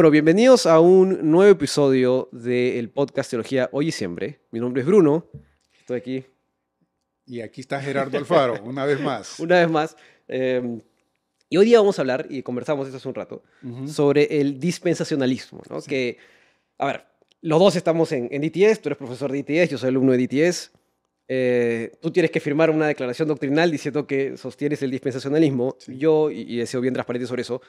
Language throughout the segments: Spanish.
Bueno, bienvenidos a un nuevo episodio del podcast Teología Hoy y Siempre. Mi nombre es Bruno, estoy aquí Y aquí está Gerardo Alfaro, una vez más. una vez más. Y hoy día vamos a hablar, y conversamos esto hace un rato, sobre el dispensacionalismo, ¿no? Sí. Que, a ver, los dos estamos en DTS, tú eres profesor de DTS, yo soy alumno de DTS. Tú tienes que firmar una declaración doctrinal diciendo que sostienes el dispensacionalismo. Sí. Yo, y he sido bien transparente sobre eso,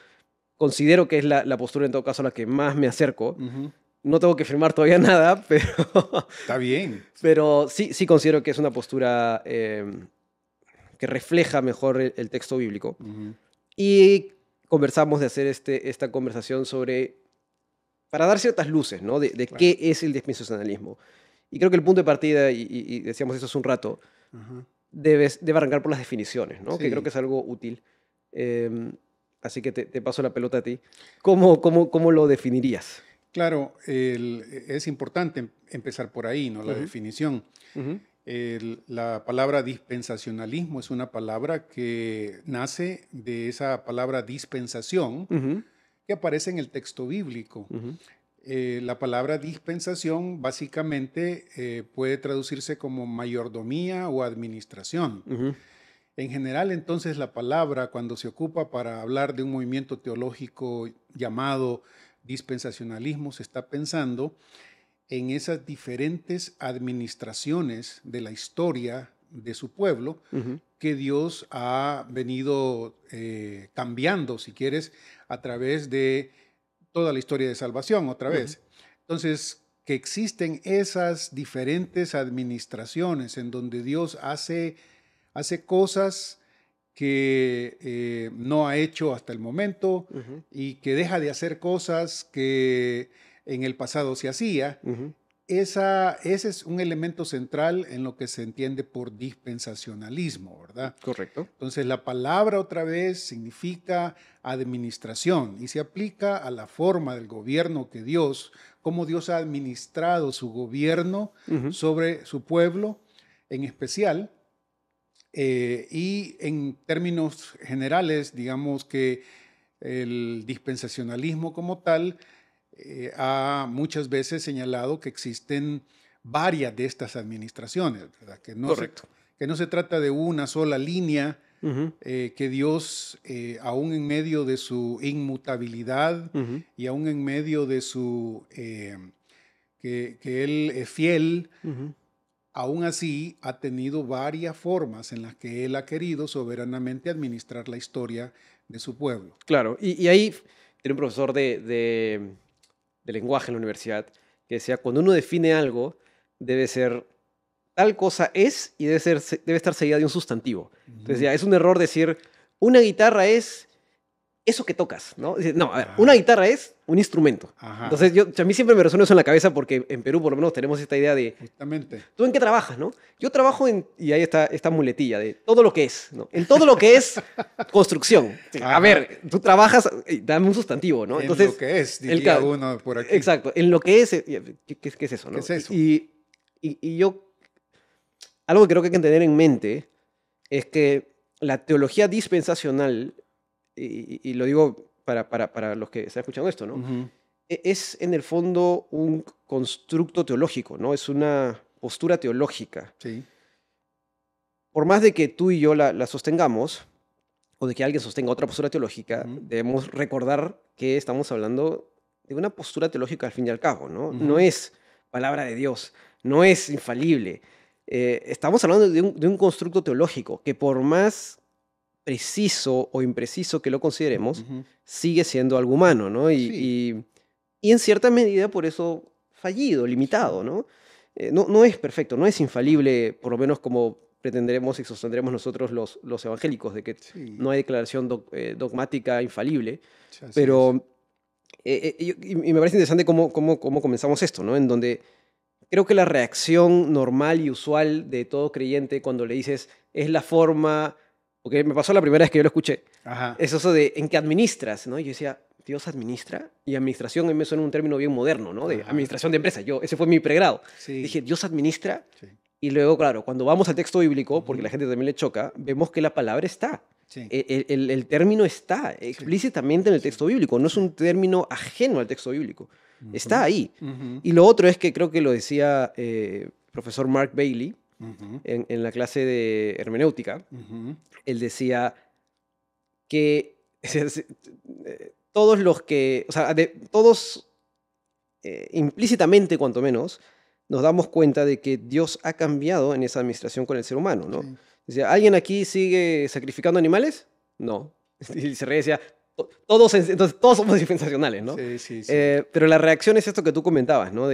considero que es la postura en todo caso a la que más me acerco. No tengo que firmar todavía nada, pero, Está bien. pero sí considero que es una postura que refleja mejor el texto bíblico. Y conversamos de hacer esta conversación para dar ciertas luces, ¿no? De Claro. qué es el dispensacionalismo. Y creo que el punto de partida, y decíamos eso hace un rato, debe arrancar por las definiciones, ¿no? Sí. Que creo que es algo útil. Así que te paso la pelota a ti. ¿Cómo lo definirías? Claro, es importante empezar por ahí, ¿no? La definición. La palabra dispensacionalismo es una palabra que nace de esa palabra dispensación que aparece en el texto bíblico. La palabra dispensación básicamente puede traducirse como mayordomía o administración. En general, entonces, la palabra, cuando se ocupa para hablar de un movimiento teológico llamado dispensacionalismo, se está pensando en esas diferentes administraciones de la historia de su pueblo que Dios ha venido cambiando, si quieres, a través de toda la historia de salvación, otra vez. Entonces, que existen esas diferentes administraciones en donde Dios hace cosas que no ha hecho hasta el momento y que deja de hacer cosas que en el pasado se hacía. Ese es un elemento central en lo que se entiende por dispensacionalismo, ¿verdad? Correcto. Entonces, la palabra otra vez significa administración y se aplica a la forma del gobierno que cómo Dios ha administrado su gobierno sobre su pueblo en especial. Y en términos generales, digamos que el dispensacionalismo como tal ha muchas veces señalado que existen varias de estas administraciones, ¿verdad? Que no se trata de una sola línea, que Dios, aún en medio de su inmutabilidad y aún en medio de que Él es fiel, aún así ha tenido varias formas en las que Él ha querido soberanamente administrar la historia de su pueblo. Claro, y ahí tiene un profesor de lenguaje en la universidad que decía, cuando uno define algo, debe ser tal cosa es y debe estar seguida de un sustantivo. Entonces ya, es un error decir, una guitarra es eso que tocas, ¿no? No, a ver, una guitarra es un instrumento. Entonces, a mí siempre me resuena eso en la cabeza porque en Perú por lo menos tenemos esta idea de... Justamente. ¿Tú en qué trabajas, no? Yo trabajo y ahí está esta muletilla de todo lo que es, ¿no? En todo lo que es construcción. A ver, tú trabajas, dame un sustantivo, ¿no? Entonces, en lo que es, diría uno por aquí. Exacto, en lo que es, ¿qué es eso, no? ¿Qué es eso? Y yo, algo que creo que hay que tener en mente es que la teología dispensacional, y lo digo para los que están escuchando esto, ¿no? Es en el fondo un constructo teológico, ¿no? Es una postura teológica. Sí. Por más de que tú y yo la sostengamos, o de que alguien sostenga otra postura teológica, debemos recordar que estamos hablando de una postura teológica al fin y al cabo, ¿no? No es palabra de Dios, no es infalible. Estamos hablando de un constructo teológico que por más preciso o impreciso que lo consideremos, sigue siendo algo humano, ¿no? Y en cierta medida por eso fallido, limitado, ¿no? No es perfecto, no es infalible, por lo menos como pretenderemos y sostendremos nosotros los evangélicos, de que no hay declaración dogmática infalible. Pero y me parece interesante cómo comenzamos esto, ¿no? En donde creo que la reacción normal y usual de todo creyente cuando le dices es la forma... Porque me pasó la primera vez que yo lo escuché. Es eso de en que administras, ¿no? Y yo decía, ¿Dios administra? Y administración a mí me suena un término bien moderno, ¿no? De administración de empresa. Ese fue mi pregrado. Dije, ¿Dios administra? Y luego, claro, cuando vamos al texto bíblico, porque la gente también le choca, vemos que la palabra está. Sí. El término está explícitamente en el texto bíblico, no es un término ajeno al texto bíblico, está ahí. Y lo otro es que creo que lo decía profesor Mark Bailey en la clase de hermenéutica. Él decía que todos los que, o sea, todos implícitamente cuanto menos, nos damos cuenta de que Dios ha cambiado en esa administración con el ser humano, ¿no? Sí. Decía, ¿alguien aquí sigue sacrificando animales? No. Y se reía y decía, entonces todos somos dispensacionales, ¿no? Sí, sí, sí. Pero la reacción es esto que tú comentabas, ¿no?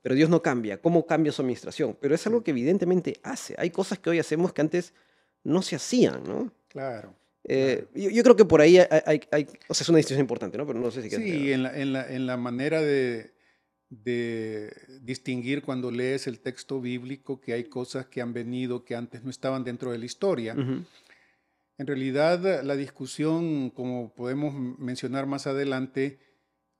Pero Dios no cambia, ¿cómo cambia su administración? Pero es algo que evidentemente hace. Hay cosas que hoy hacemos que antes no se hacían, ¿no? Claro. Yo creo que por ahí o sea, es una decisión importante, ¿no? Pero no sé si Sí, en la manera de distinguir cuando lees el texto bíblico que hay cosas que han venido que antes no estaban dentro de la historia. En realidad, la discusión, como podemos mencionar más adelante,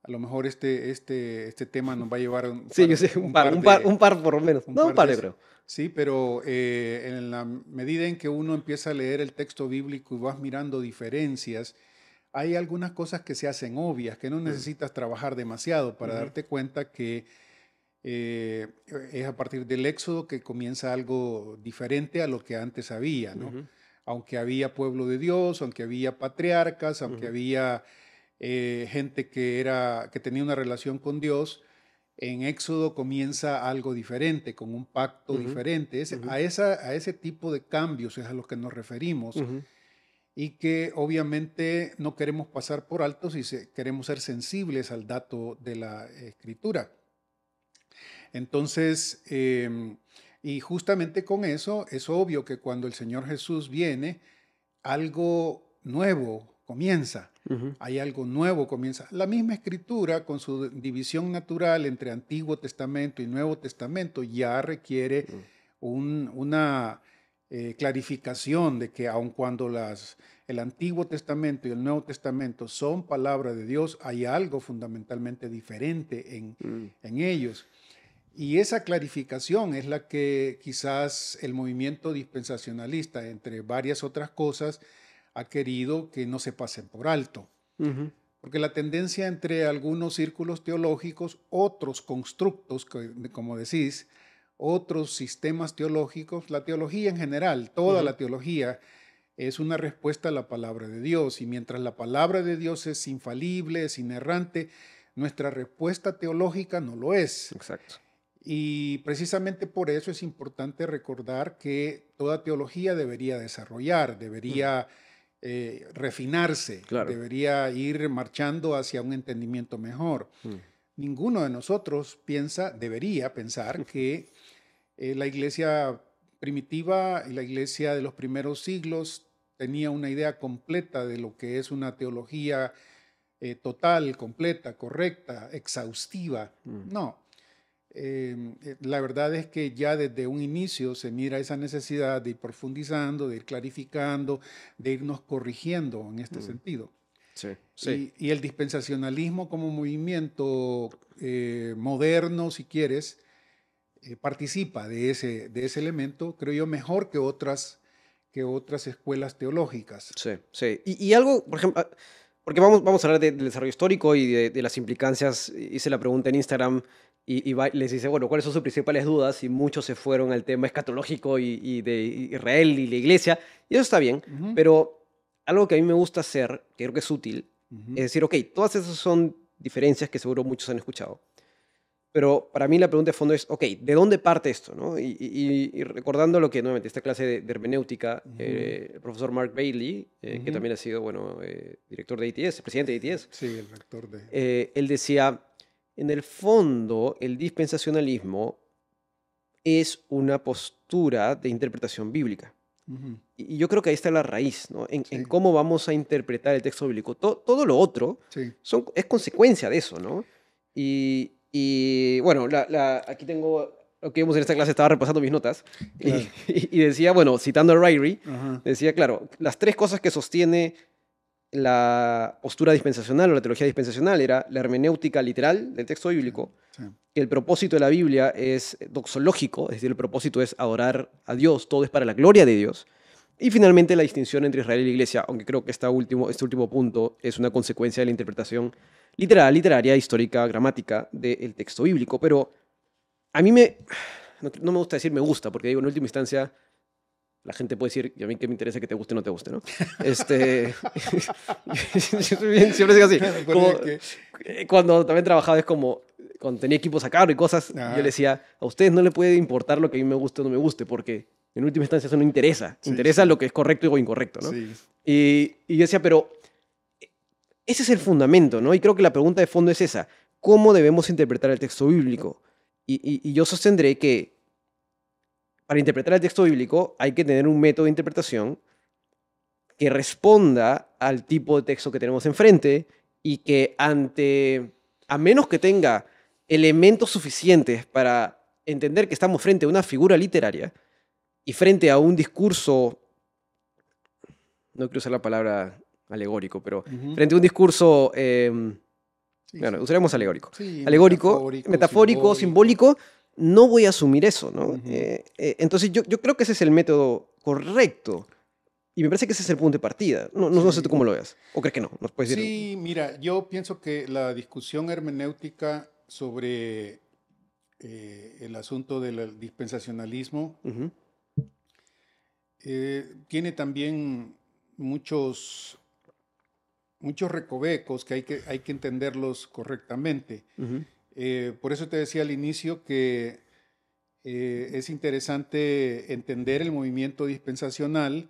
a lo mejor este tema nos va a llevar sí, yo sé, un par por lo menos. Un par, yo creo. Sí, pero en la medida en que uno empieza a leer el texto bíblico y vas mirando diferencias, hay algunas cosas que se hacen obvias, que no necesitas trabajar demasiado para darte cuenta que es a partir del Éxodo que comienza algo diferente a lo que antes había, ¿no? Aunque había pueblo de Dios, aunque había patriarcas, aunque había gente que tenía una relación con Dios, en Éxodo comienza algo diferente, con un pacto diferente. A ese tipo de cambios es a los que nos referimos y que obviamente no queremos pasar por alto si queremos ser sensibles al dato de la Escritura. Entonces, y justamente con eso es obvio que cuando el Señor Jesús viene, algo nuevo comienza. Hay algo nuevo comienza. La misma Escritura, con su división natural entre Antiguo Testamento y Nuevo Testamento, ya requiere una clarificación de que aun cuando el Antiguo Testamento y el Nuevo Testamento son palabra de Dios, hay algo fundamentalmente diferente en ellos. Y esa clarificación es la que quizás el movimiento dispensacionalista, entre varias otras cosas, ha querido que no se pasen por alto. Porque la tendencia entre algunos círculos teológicos, otros constructos, como decís, otros sistemas teológicos, la teología en general, toda la teología es una respuesta a la palabra de Dios. Y mientras la palabra de Dios es infalible, es inerrante, nuestra respuesta teológica no lo es. Exacto. Y precisamente por eso es importante recordar que toda teología debería desarrollar, debería refinarse, claro, debería ir marchando hacia un entendimiento mejor. Ninguno de nosotros debería pensar que la iglesia primitiva y la iglesia de los primeros siglos tenía una idea completa de lo que es una teología total, completa, correcta, exhaustiva. No. La verdad es que ya desde un inicio se mira esa necesidad de ir profundizando, de ir clarificando, de irnos corrigiendo en este sentido. Sí, sí. Y el dispensacionalismo como movimiento moderno, si quieres, participa de ese elemento, creo yo, mejor que otras escuelas teológicas. Sí, sí. Y algo, por ejemplo, porque vamos a hablar del desarrollo histórico y de las implicancias. Hice la pregunta en Instagram y les dice, bueno, ¿cuáles son sus principales dudas? Y muchos se fueron al tema escatológico y de Israel y la iglesia. Y eso está bien, pero algo que a mí me gusta hacer, que creo que es útil, es decir, ok, todas esas son diferencias que seguro muchos han escuchado. Pero para mí la pregunta de fondo es, ok, ¿de dónde parte esto? ¿No? Y recordando lo que, nuevamente, esta clase de hermenéutica, el profesor Mark Bailey, que también ha sido, bueno, director de ATS, presidente de ATS. Sí, el rector de... él decía, en el fondo, el dispensacionalismo es una postura de interpretación bíblica. Y yo creo que ahí está la raíz, ¿no? En cómo vamos a interpretar el texto bíblico. Todo lo otro es consecuencia de eso, ¿no? Y bueno, aquí tengo lo que vimos en esta clase, estaba repasando mis notas, claro. y decía, bueno, citando a Ryrie, decía, claro, las tres cosas que sostiene la postura dispensacional o la teología dispensacional era la hermenéutica literal del texto bíblico, que el propósito de la Biblia es doxológico, es decir, el propósito es adorar a Dios, todo es para la gloria de Dios, Y finalmente la distinción entre Israel y la Iglesia, aunque creo que este último punto es una consecuencia de la interpretación literal, literaria, histórica, gramática del texto bíblico. Pero a mí no me gusta decir me gusta, porque digo, en última instancia, la gente puede decir, y a mí que me interesa que te guste o no te guste, ¿no? Siempre digo así. Como, cuando también trabajaba es como, cuando tenía equipos a cargo y cosas, yo le decía, a ustedes no les puede importar lo que a mí me guste o no me guste, porque en última instancia eso no interesa. Interesa lo que es correcto o incorrecto, ¿no? Sí. Y yo decía, pero ese es el fundamento, ¿no? Y creo que la pregunta de fondo es esa. ¿Cómo debemos interpretar el texto bíblico? Y yo sostendré que para interpretar el texto bíblico hay que tener un método de interpretación que responda al tipo de texto que tenemos enfrente y que a menos que tenga elementos suficientes para entender que estamos frente a una figura literaria y frente a un discurso, no quiero usar la palabra alegórico, pero frente a un discurso, bueno, usaremos alegórico. Sí, alegórico, metafórico, simbólico, no voy a asumir eso, ¿no? Entonces yo creo que ese es el método correcto. Y me parece que ese es el punto de partida. No sé tú cómo lo veas. ¿O crees que no? ¿Nos puedes decir? Sí, mira, yo pienso que la discusión hermenéutica sobre el asunto del dispensacionalismo tiene también muchos recovecos que hay que entenderlos correctamente. Por eso te decía al inicio que es interesante entender el movimiento dispensacional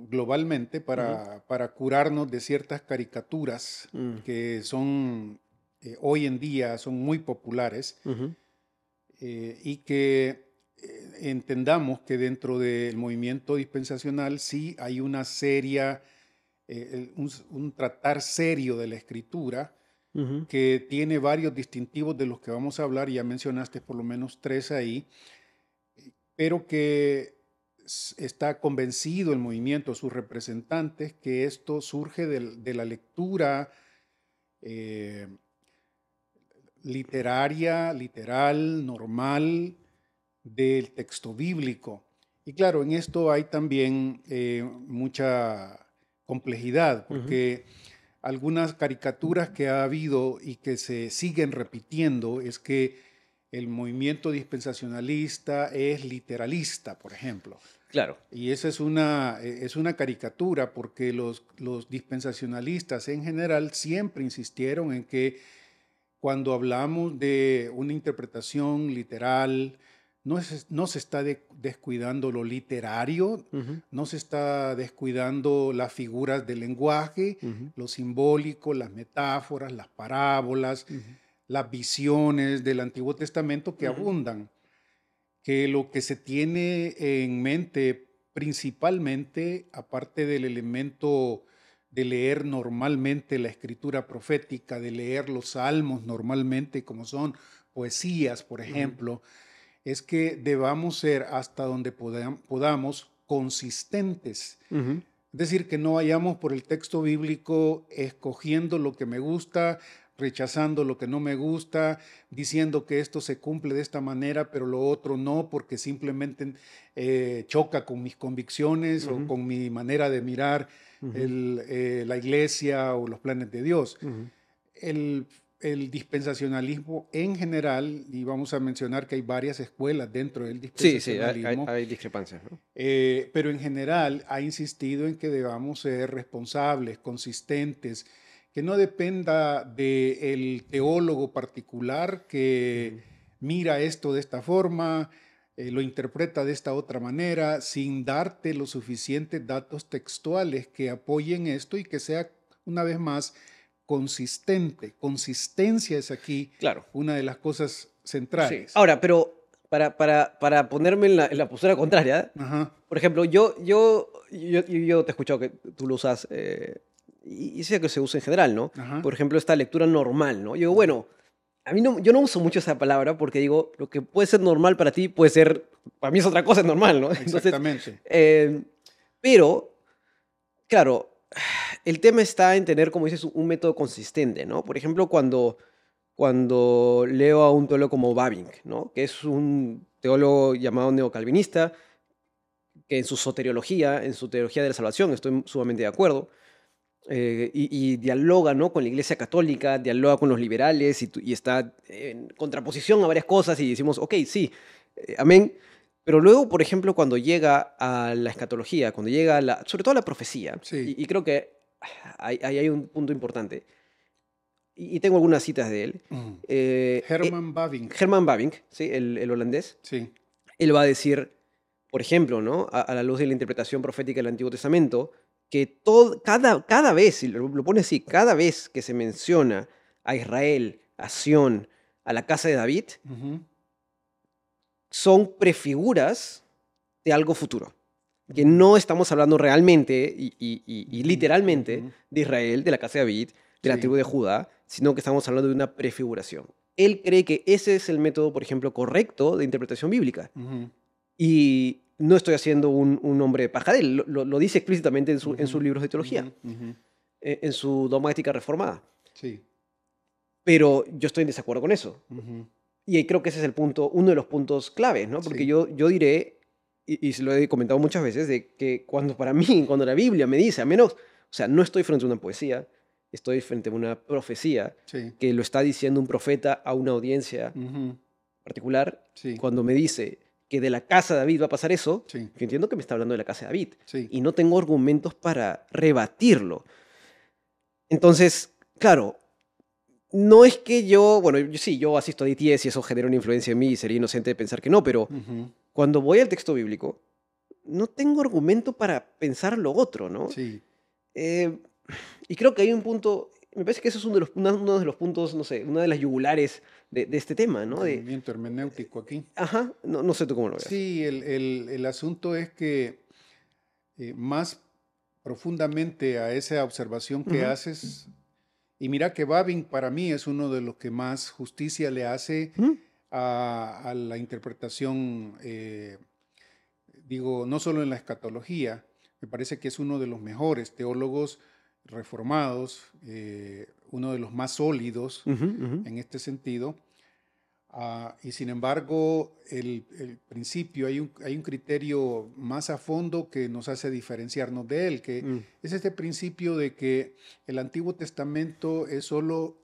globalmente para curarnos de ciertas caricaturas que son hoy en día son muy populares y que entendamos que dentro del movimiento dispensacional sí hay una seria, un tratar serio de la escritura que tiene varios distintivos de los que vamos a hablar, ya mencionaste por lo menos 3 ahí, pero que está convencido el movimiento, sus representantes, que esto surge de la lectura literaria, literal, normal del texto bíblico. Y claro, en esto hay también mucha complejidad, porque algunas caricaturas que ha habido y que se siguen repitiendo es que el movimiento dispensacionalista es literalista, por ejemplo. Claro. Y esa es una caricatura porque los dispensacionalistas en general siempre insistieron en que cuando hablamos de una interpretación literal, no se está descuidando lo literario, no se está descuidando las figuras del lenguaje, lo simbólico, las metáforas, las parábolas, las visiones del Antiguo Testamento que abundan, que lo que se tiene en mente principalmente, aparte del elemento de leer normalmente la escritura profética, de leer los salmos normalmente como son poesías, por ejemplo, es que debamos ser hasta donde podamos consistentes. Es decir, que no vayamos por el texto bíblico escogiendo lo que me gusta, rechazando lo que no me gusta, diciendo que esto se cumple de esta manera, pero lo otro no, porque simplemente choca con mis convicciones o con mi manera de mirar la iglesia o los planes de Dios. El dispensacionalismo en general, y vamos a mencionar que hay varias escuelas dentro del dispensacionalismo. Sí, hay discrepancias, ¿no? Pero en general ha insistido en que debamos ser responsables, consistentes, que no dependa del teólogo particular que mira esto de esta forma, lo interpreta de esta otra manera, sin darte los suficientes datos textuales que apoyen esto y que sea, una vez más, consistente. Consistencia es aquí una de las cosas centrales. Sí. Ahora, pero para ponerme en la postura contraria, por ejemplo, yo te he escuchado que tú lo usas, y sé que se usa en general, ¿no? Por ejemplo, esta lectura normal, ¿no? Yo digo, bueno, yo no uso mucho esa palabra porque digo, lo que puede ser normal para ti puede ser, para mí es otra cosa, es normal, ¿no? Exactamente. Entonces, pero, claro, el tema está en tener, como dices, un método consistente, ¿no? Por ejemplo, cuando leo a un teólogo como Bavinck, ¿no? Que es un teólogo llamado neocalvinista, que en su soteriología, en su teología de la salvación, estoy sumamente de acuerdo, y dialoga, ¿no?, con la Iglesia Católica, dialoga con los liberales y está en contraposición a varias cosas y decimos, ok, sí, amén. Pero luego, por ejemplo, cuando llega a la escatología, cuando llega sobre todo a la profecía, Sí. y creo que ahí hay un punto importante, y tengo algunas citas de él. Herman Bavinck. Herman Bavinck, ¿sí?, el holandés, Sí. él va a decir, por ejemplo, ¿no?, a la luz de la interpretación profética del Antiguo Testamento, que cada vez, y lo pone así, cada vez que se menciona a Israel, a Sión, a la casa de David, Ujú, son prefiguras de algo futuro. Que ujú, no estamos hablando realmente y ujú, literalmente ujú. de Israel, de la casa de David, de la Sí. tribu de Judá, sino que estamos hablando de una prefiguración. Él cree que ese es el método, por ejemplo, correcto de interpretación bíblica. Ujú, Y no estoy haciendo un hombre de paja de él, lo dice explícitamente en sus ujú, libros de ujú, teología, ujú. en su dogmática reformada. Sí. Pero yo estoy en desacuerdo con eso. Ujú, Y ahí creo que ese es el punto, uno de los puntos claves, ¿no? Porque sí. yo diré, y se lo he comentado muchas veces, de que cuando para mí, cuando la Biblia me dice, a menos, o sea, no estoy frente a una poesía, estoy frente a una profecía Sí. que lo está diciendo un profeta a una audiencia Ujú, particular, sí. cuando me dice que de la casa de David va a pasar eso, Sí. yo entiendo que me está hablando de la casa de David Sí. y no tengo argumentos para rebatirlo. Entonces, claro, no es que yo, bueno, sí, yo asisto a DTS y eso genera una influencia en mí y sería inocente de pensar que no, pero Ujú, cuando voy al texto bíblico, no tengo argumento para pensar lo otro, ¿no? sí. Eh, y creo que hay un punto, me parece que eso es uno de los puntos, no sé, una de las yugulares de este tema, ¿no? Del movimiento hermenéutico aquí. Ajá, no sé tú cómo lo veas. Sí, el asunto es que más profundamente a esa observación que Ujú, haces, y mira que Babin para mí es uno de los que más justicia le hace ujú, a la interpretación, digo, no solo en la escatología, me parece que es uno de los mejores teólogos reformados, uno de los más sólidos ujú, ujú, en este sentido. Y sin embargo, el principio, hay un criterio más a fondo que nos hace diferenciarnos de él, que mm, es este principio de que el Antiguo Testamento es solo,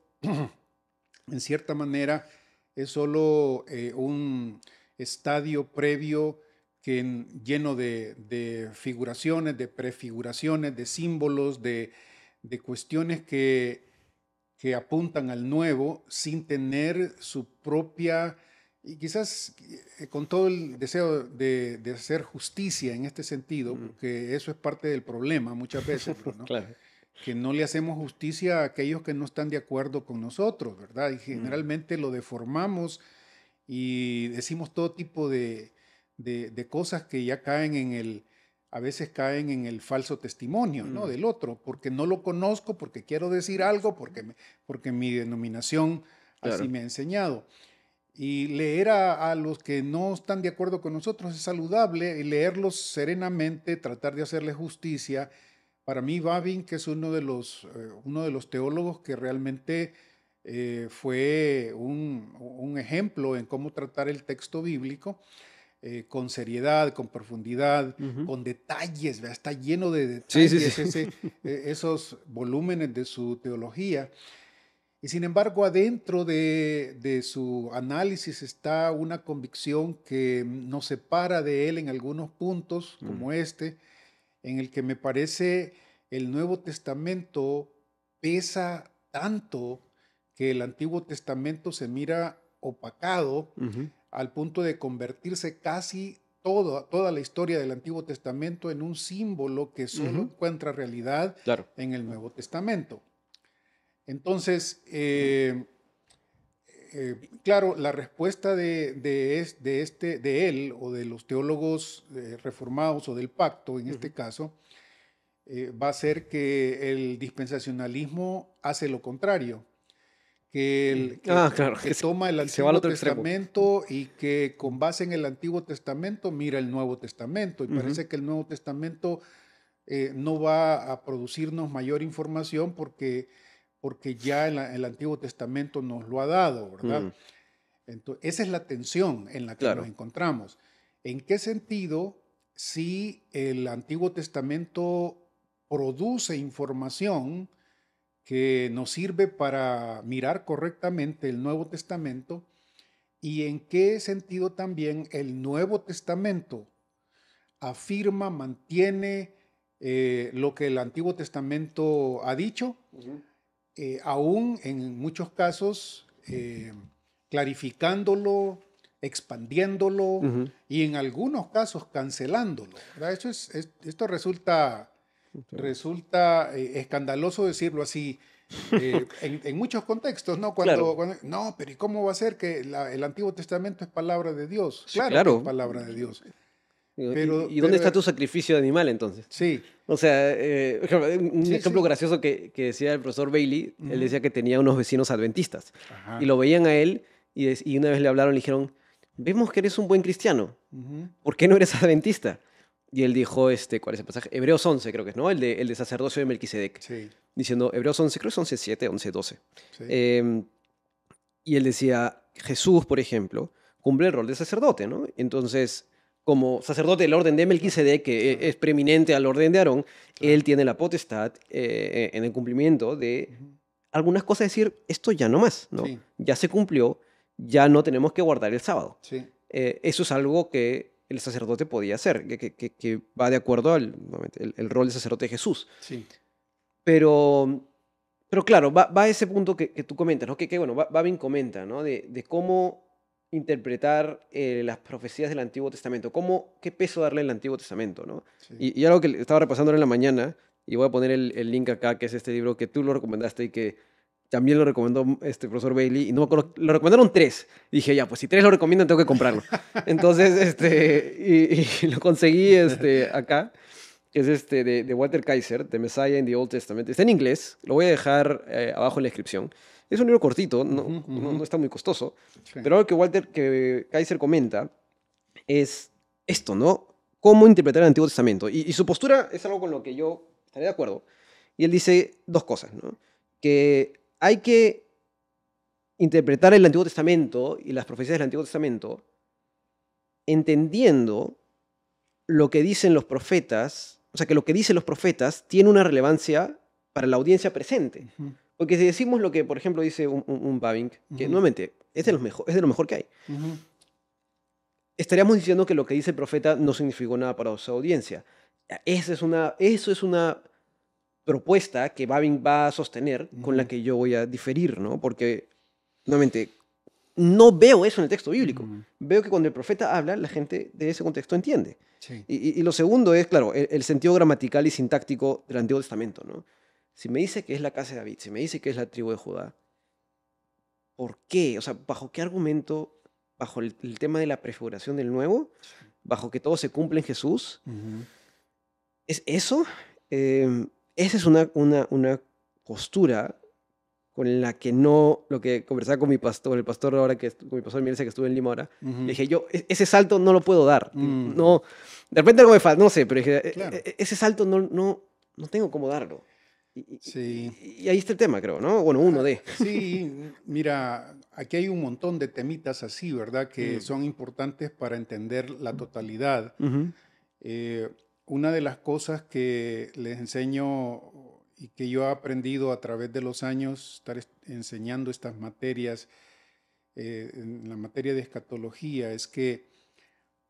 en cierta manera, es solo un estadio previo lleno de figuraciones, de prefiguraciones, de símbolos, de cuestiones que apuntan al nuevo sin tener su propia, y quizás con todo el deseo de hacer justicia en este sentido, mm. porque eso es parte del problema muchas veces, ¿no? Claro. Que no le hacemos justicia a aquellos que no están de acuerdo con nosotros, ¿verdad? Y Mm, generalmente lo deformamos y decimos todo tipo de cosas que ya caen a veces caen en el falso testimonio, ¿no?, mm, del otro, porque no lo conozco, porque quiero decir algo, porque mi denominación así claro. me ha enseñado. Y leer a los que no están de acuerdo con nosotros es saludable, y leerlos serenamente, tratar de hacerles justicia. Para mí, Babin, que es uno de los teólogos que realmente fue un ejemplo en cómo tratar el texto bíblico, con seriedad, con profundidad, Ujú. con detalles, ¿verdad? Está lleno de Sí, sí, detalles sí. esos volúmenes de su teología. Y sin embargo, adentro de su análisis está una convicción que nos separa de él en algunos puntos, Mm, como este, en el que me parece el Nuevo Testamento pesa tanto que el Antiguo Testamento se mira opacado ujú, al punto de convertirse casi toda la historia del Antiguo Testamento en un símbolo que solo ujú. encuentra realidad Claro. en el Nuevo Testamento. Entonces, claro, la respuesta de él o de los teólogos reformados o del pacto, en este Ujú. caso, va a ser que el dispensacionalismo hace lo contrario, que, Mm. Ah, claro, que toma el que se va al Antiguo otro extremo. Testamento y que Mm, con base en el Antiguo Testamento mira el Nuevo Testamento y ujú, parece que el Nuevo Testamento no va a producirnos mayor información porque ya el Antiguo Testamento nos lo ha dado, ¿verdad? mm, Entonces, esa es la tensión en la que nos claro. encontramos. ¿En qué sentido si el Antiguo Testamento produce información que nos sirve para mirar correctamente el Nuevo Testamento y en qué sentido también el Nuevo Testamento afirma, mantiene lo que el Antiguo Testamento ha dicho, aún en muchos casos clarificándolo, expandiéndolo y en algunos casos cancelándolo, ¿verdad? Esto resulta escandaloso decirlo así en muchos contextos, ¿no? Claro, No, pero ¿y cómo va a ser que el Antiguo Testamento es palabra de Dios? sí, Claro que es claro. palabra de Dios, ¿Y dónde pero está tu sacrificio de animal entonces? sí, O sea, un sí, ejemplo sí. gracioso que decía el profesor Bailey, él Ujú. decía que tenía unos vecinos adventistas y Ajá. lo veían a él y una vez le hablaron y le dijeron, vemos que eres un buen cristiano, Ujú. ¿por qué no eres adventista? Y él dijo, ¿cuál es el pasaje? Hebreos 11 creo que es, ¿no? El de sacerdocio de Melquisedec. Sí, Diciendo, Hebreos 11, creo que es 11, 7, 11, 12. sí. Em, y él decía, Jesús, por ejemplo, cumple el rol de sacerdote, ¿no? Entonces, como sacerdote del orden de Claro, Melquisedec, que claro, es preeminente al orden de Aarón, él claro. tiene la potestad en el cumplimiento de Ujú. algunas cosas, decir, esto ya no más, ¿no? Sí, Ya se cumplió, ya no tenemos que guardar el sábado. sí. Eso es algo que el sacerdote podía hacer, que va de acuerdo al nuevamente, el rol de sacerdote de Jesús. Sí. Pero, pero claro, va a ese punto que tú comentas, ¿no? Que bueno, Babin comenta, ¿no? De cómo interpretar las profecías del Antiguo Testamento, qué peso darle al Antiguo Testamento, ¿no? Sí. Y algo que estaba repasando en la mañana, y voy a poner el link acá, que es este libro que tú lo recomendaste y que también lo recomendó este profesor Bailey, y no me acuerdo, lo recomendaron 3. Y dije, ya, pues si 3 lo recomiendan, tengo que comprarlo. Entonces, y lo conseguí acá, que es de Walter Kaiser, The Messiah in the Old Testament. Está en inglés, lo voy a dejar abajo en la descripción. Es un libro cortito, Ujú, no ujú. está muy costoso, Sí. pero algo que Kaiser comenta es esto, ¿no? Cómo interpretar el Antiguo Testamento. Y su postura es algo con lo que yo estaré de acuerdo. Y él dice dos cosas, ¿no? Que hay que interpretar el Antiguo Testamento y las profecías del Antiguo Testamento entendiendo lo que dicen los profetas, o sea, que lo que dicen los profetas tiene una relevancia para la audiencia presente. Ujú, Porque si decimos lo que, por ejemplo, dice un Bavinck, que ujú, nuevamente es de lo mejor que hay, ujú. estaríamos diciendo que lo que dice el profeta no significó nada para su audiencia. Eso es una propuesta que Bavinck va a sostener con la Ujú, que yo voy a diferir, ¿no? Porque, nuevamente, no veo eso en el texto bíblico. ujú. Veo que cuando el profeta habla, la gente de ese contexto entiende. Sí. Y lo segundo es, claro, el sentido gramatical y sintáctico del Antiguo Testamento, ¿no? Si me dice que es la casa de David, si me dice que es la tribu de Judá, ¿por qué? O sea, ¿bajo qué argumento? ¿Bajo el tema de la prefiguración del nuevo? Sí. ¿Bajo que todo se cumple en Jesús? Ujú. ¿Es eso? Esa es una postura con la que no, lo que conversaba con mi pastor, el pastor ahora con mi pastor Mielsa que estuve en Lima ahora, le Ujú. dije, yo, ese salto no lo puedo dar. Mm. No, de repente algo me falta, no sé, pero dije, Claro. Ese salto no tengo cómo darlo. Sí. Y ahí está el tema, creo, ¿no? Bueno, uno de. Sí, mira, aquí hay un montón de temitas así, ¿verdad? Que Mm. son importantes para entender la totalidad. Ujú, Eh, una de las cosas que les enseño y que yo he aprendido a través de los años, enseñando estas materias, en la materia de escatología, es que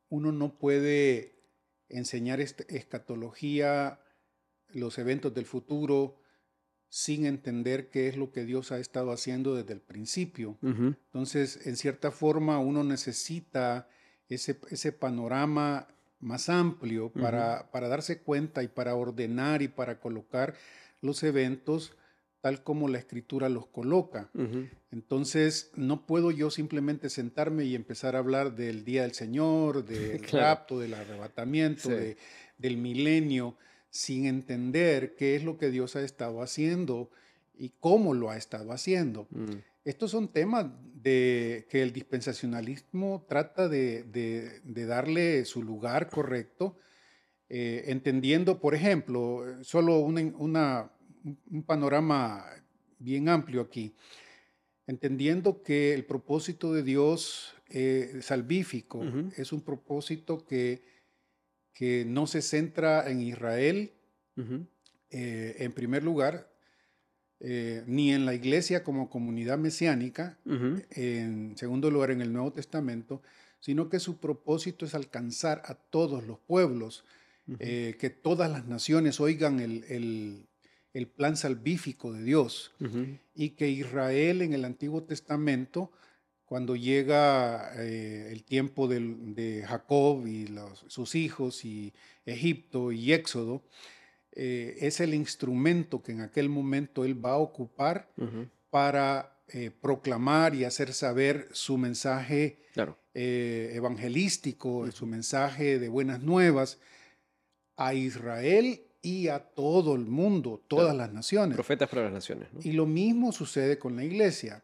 uno no puede enseñar escatología, los eventos del futuro, sin entender qué es lo que Dios ha estado haciendo desde el principio. ujú, Entonces, en cierta forma, uno necesita ese panorama más amplio ujú. para darse cuenta y para ordenar y para colocar los eventos tal como la escritura los coloca. Ujú. Entonces, no puedo yo simplemente sentarme y empezar a hablar del día del Señor, del Claro, rapto, del arrebatamiento, sí. del milenio, sin entender qué es lo que Dios ha estado haciendo y cómo lo ha estado haciendo. Mm, Estos son temas que el dispensacionalismo trata de darle su lugar correcto, entendiendo, por ejemplo, solo un panorama bien amplio aquí, entendiendo que el propósito de Dios salvífico ujú, es un propósito que no se centra en Israel, Ujú. en primer lugar, ni en la iglesia como comunidad mesiánica, Ujú. en segundo lugar en el Nuevo Testamento, sino que su propósito es alcanzar a todos los pueblos, Ujú. que todas las naciones oigan el plan salvífico de Dios, Ujú. y que Israel en el Antiguo Testamento, cuando llega el tiempo de Jacob y sus hijos y Egipto y Éxodo, es el instrumento que en aquel momento él va a ocupar Ujú. para proclamar y hacer saber su mensaje Claro. evangelístico, su Ujú. mensaje de buenas nuevas a Israel y a todo el mundo, todas Claro. las naciones. Profetas para las naciones, ¿no? Y lo mismo sucede con la iglesia.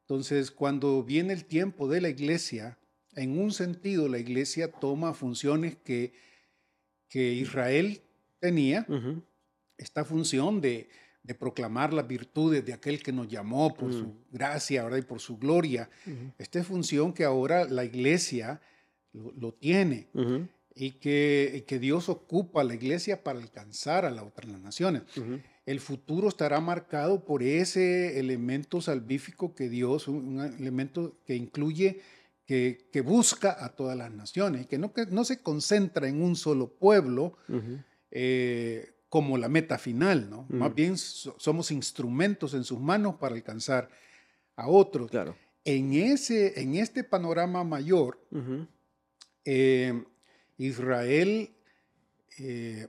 Entonces, cuando viene el tiempo de la iglesia, en un sentido la iglesia toma funciones que Israel tenía, Ujú. esta función de proclamar las virtudes de aquel que nos llamó por Mm. su gracia, ¿verdad? Y por su gloria. Ujú. Esta es función que ahora la iglesia lo tiene, Ujú. y que Dios ocupa a la iglesia para alcanzar a las otras naciones. Ujú. El futuro estará marcado por ese elemento salvífico que Dios, un elemento que incluye, que busca a todas las naciones, que no se concentra en un solo pueblo, Ujú. como la meta final, ¿no? Más Mm. bien somos instrumentos en sus manos para alcanzar a otros. Claro. En este panorama mayor, Ujú. eh, Israel, eh,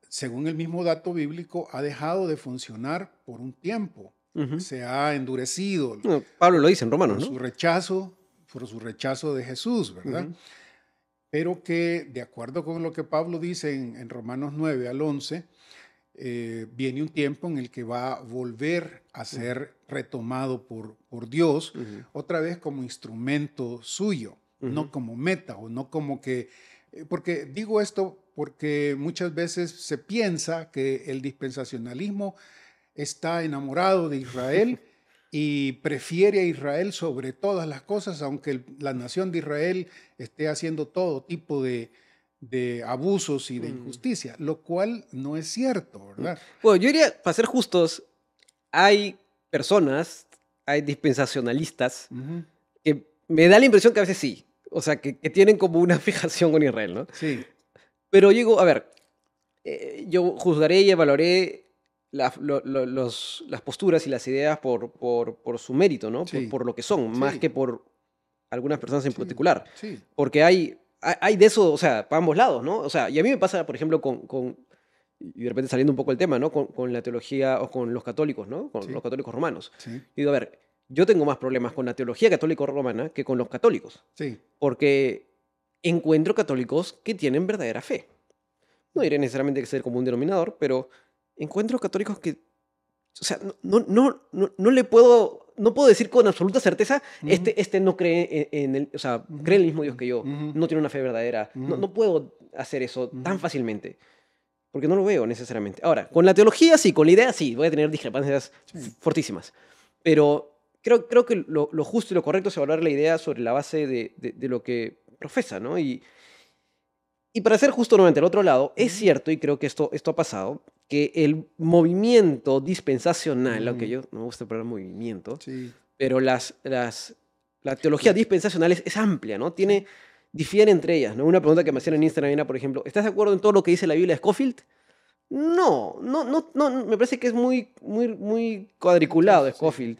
según el mismo dato bíblico, ha dejado de funcionar por un tiempo. Ujú. Se ha endurecido No, Pablo lo dice en Romanos, por ¿no? su rechazo, por su rechazo de Jesús, ¿verdad? Ujú. Pero que, de acuerdo con lo que Pablo dice en Romanos 9 al 11, viene un tiempo en el que va a volver a Ujú. ser retomado por Dios, Ujú. otra vez como instrumento suyo, Ujú. no como meta o no como que... porque digo esto porque muchas veces se piensa que el dispensacionalismo está enamorado de Israel y prefiere a Israel sobre todas las cosas, aunque la nación de Israel esté haciendo todo tipo de abusos y de Mm. injusticia, lo cual no es cierto, Mm. ¿verdad? Bueno, yo diría, para ser justos, hay personas, hay dispensacionalistas Ujú. que me da la impresión que a veces sí. O sea, que tienen como una fijación con Israel, ¿no? Sí, Pero yo digo, a ver, yo juzgaré y evaluaré las posturas y las ideas por su mérito, ¿no? sí, Por lo que son, más sí, que por algunas personas en sí, particular. sí. Porque hay de eso, o sea, para ambos lados, ¿no? O sea, y a mí me pasa, por ejemplo, y de repente saliendo un poco el tema, ¿no? Con la teología o con los católicos, ¿no? Con los Sí, católicos romanos. sí, Y digo, a ver, yo tengo más problemas con la teología católico-romana que con los católicos, sí. porque encuentro católicos que tienen verdadera fe. No diré necesariamente que sea el común denominador, pero encuentro católicos que, o sea, no le puedo, no puedo decir con absoluta certeza, Ujú, este no cree en el, o sea, ujú, cree en el mismo Dios que yo, ujú, no tiene una fe verdadera. No, ujú, no puedo hacer eso tan ujú. fácilmente, porque no lo veo necesariamente. Ahora, con la teología sí, con la idea sí, voy a tener discrepancias Sí, fortísimas, pero creo que lo justo y lo correcto es evaluar la idea sobre la base de lo que profesa, ¿no? Y para ser justo nuevamente al otro lado, es ujú, cierto, y creo que esto ha pasado, que el movimiento dispensacional, aunque ujú. yo no me gusta hablar movimiento, Sí, pero la teología la- dispensacional es amplia, ¿no? sí, Difiere entre ellas, ¿no? Una pregunta que me sí, hacían en Instagram era, por ejemplo, ¿estás de acuerdo en todo lo que dice la Biblia de Scofield? No, me parece que es muy cuadriculado sí, Scofield.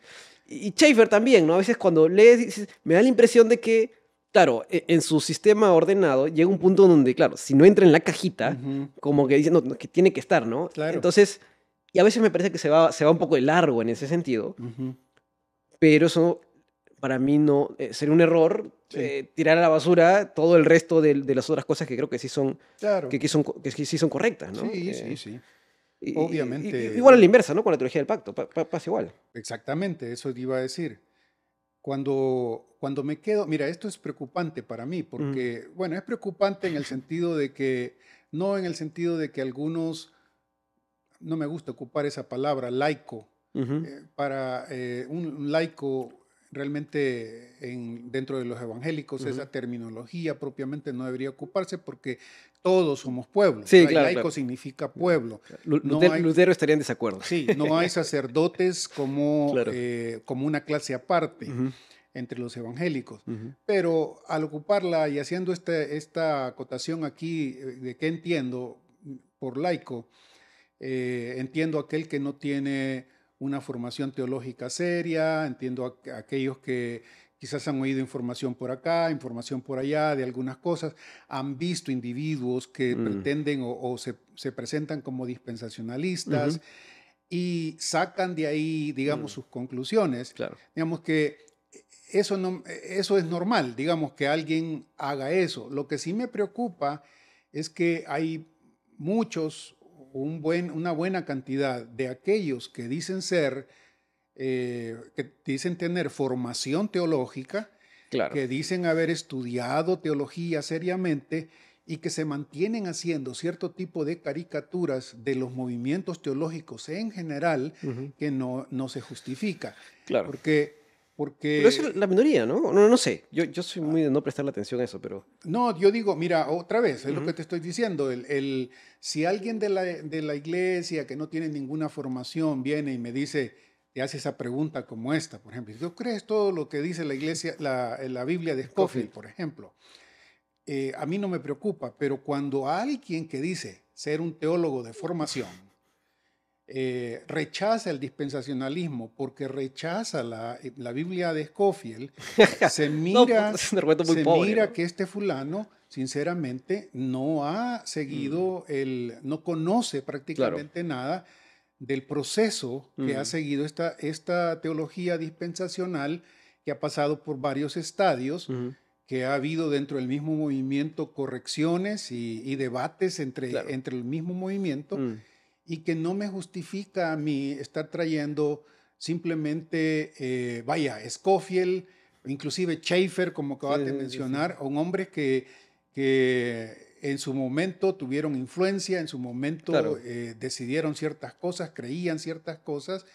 Y Schaeffer también, ¿no? A veces cuando lees, me da la impresión de que, claro, en su sistema ordenado llega un punto donde, claro, si no entra en la cajita, ujú, como que dicen, no, que tiene que estar, ¿no? claro. Entonces, y a veces me parece que se va un poco de largo en ese sentido, Ujú, pero eso para mí no sería un error sí, tirar a la basura todo el resto de las otras cosas que creo que sí son, claro. que sí son correctas, ¿no? Sí, sí, sí. Igual a la Obviamente, inversa, ¿no? Con la teología del pacto, pasa igual. exactamente, eso iba a decir. Cuando me quedo, mira, esto es preocupante para mí, Ujú. porque, bueno, es preocupante en el sentido de que, no en el sentido de que algunos, no me gusta ocupar esa palabra, laico, Ujú. para un laico realmente dentro de los evangélicos esa terminología propiamente no debería ocuparse porque todos somos pueblo. Sí, claro, laico claro. significa pueblo. Lutero estaría en desacuerdo. Sí, no hay sacerdotes como, Claro. como una clase aparte entre los evangélicos. Pero al ocuparla y haciendo esta acotación aquí de qué entiendo por laico, entiendo aquel que no tiene una formación teológica seria, entiendo a aquellos que quizás han oído información por acá, información por allá de algunas cosas, han visto individuos que pretenden o se presentan como dispensacionalistas y sacan de ahí, digamos, sus conclusiones. Claro. Digamos que eso es normal, digamos, que alguien haga eso. Lo que sí me preocupa es que hay muchos, una buena cantidad de aquellos que dicen ser, que dicen tener formación teológica, Claro. que dicen haber estudiado teología seriamente y que se mantienen haciendo cierto tipo de caricaturas de los movimientos teológicos en general que no se justifica. Claro. Porque Pero eso es la minoría, ¿no? No sé. Yo soy muy de no prestarle atención a eso, pero... No, yo digo, mira, otra vez, es lo que te estoy diciendo. Si alguien de la iglesia que no tiene ninguna formación viene y me dice, te hace esa pregunta como esta, por ejemplo, ¿tú crees todo lo que dice la iglesia, la Biblia de Scofield, por ejemplo? A mí no me preocupa, pero cuando alguien que dice ser un teólogo de formación rechaza el dispensacionalismo porque rechaza la Biblia de Scofield, se mira, No, es un argumento muy pobre, ¿no? que este fulano, sinceramente, no ha seguido, no conoce prácticamente nada del proceso que ha seguido esta teología dispensacional que ha pasado por varios estadios, que ha habido dentro del mismo movimiento correcciones y debates entre el mismo movimiento, y que no me justifica a mí estar trayendo simplemente, vaya, Scofield, inclusive Schaeffer, como acabas de mencionar, un hombre que en su momento tuvieron influencia, en su momento decidieron ciertas cosas, creían ciertas cosas,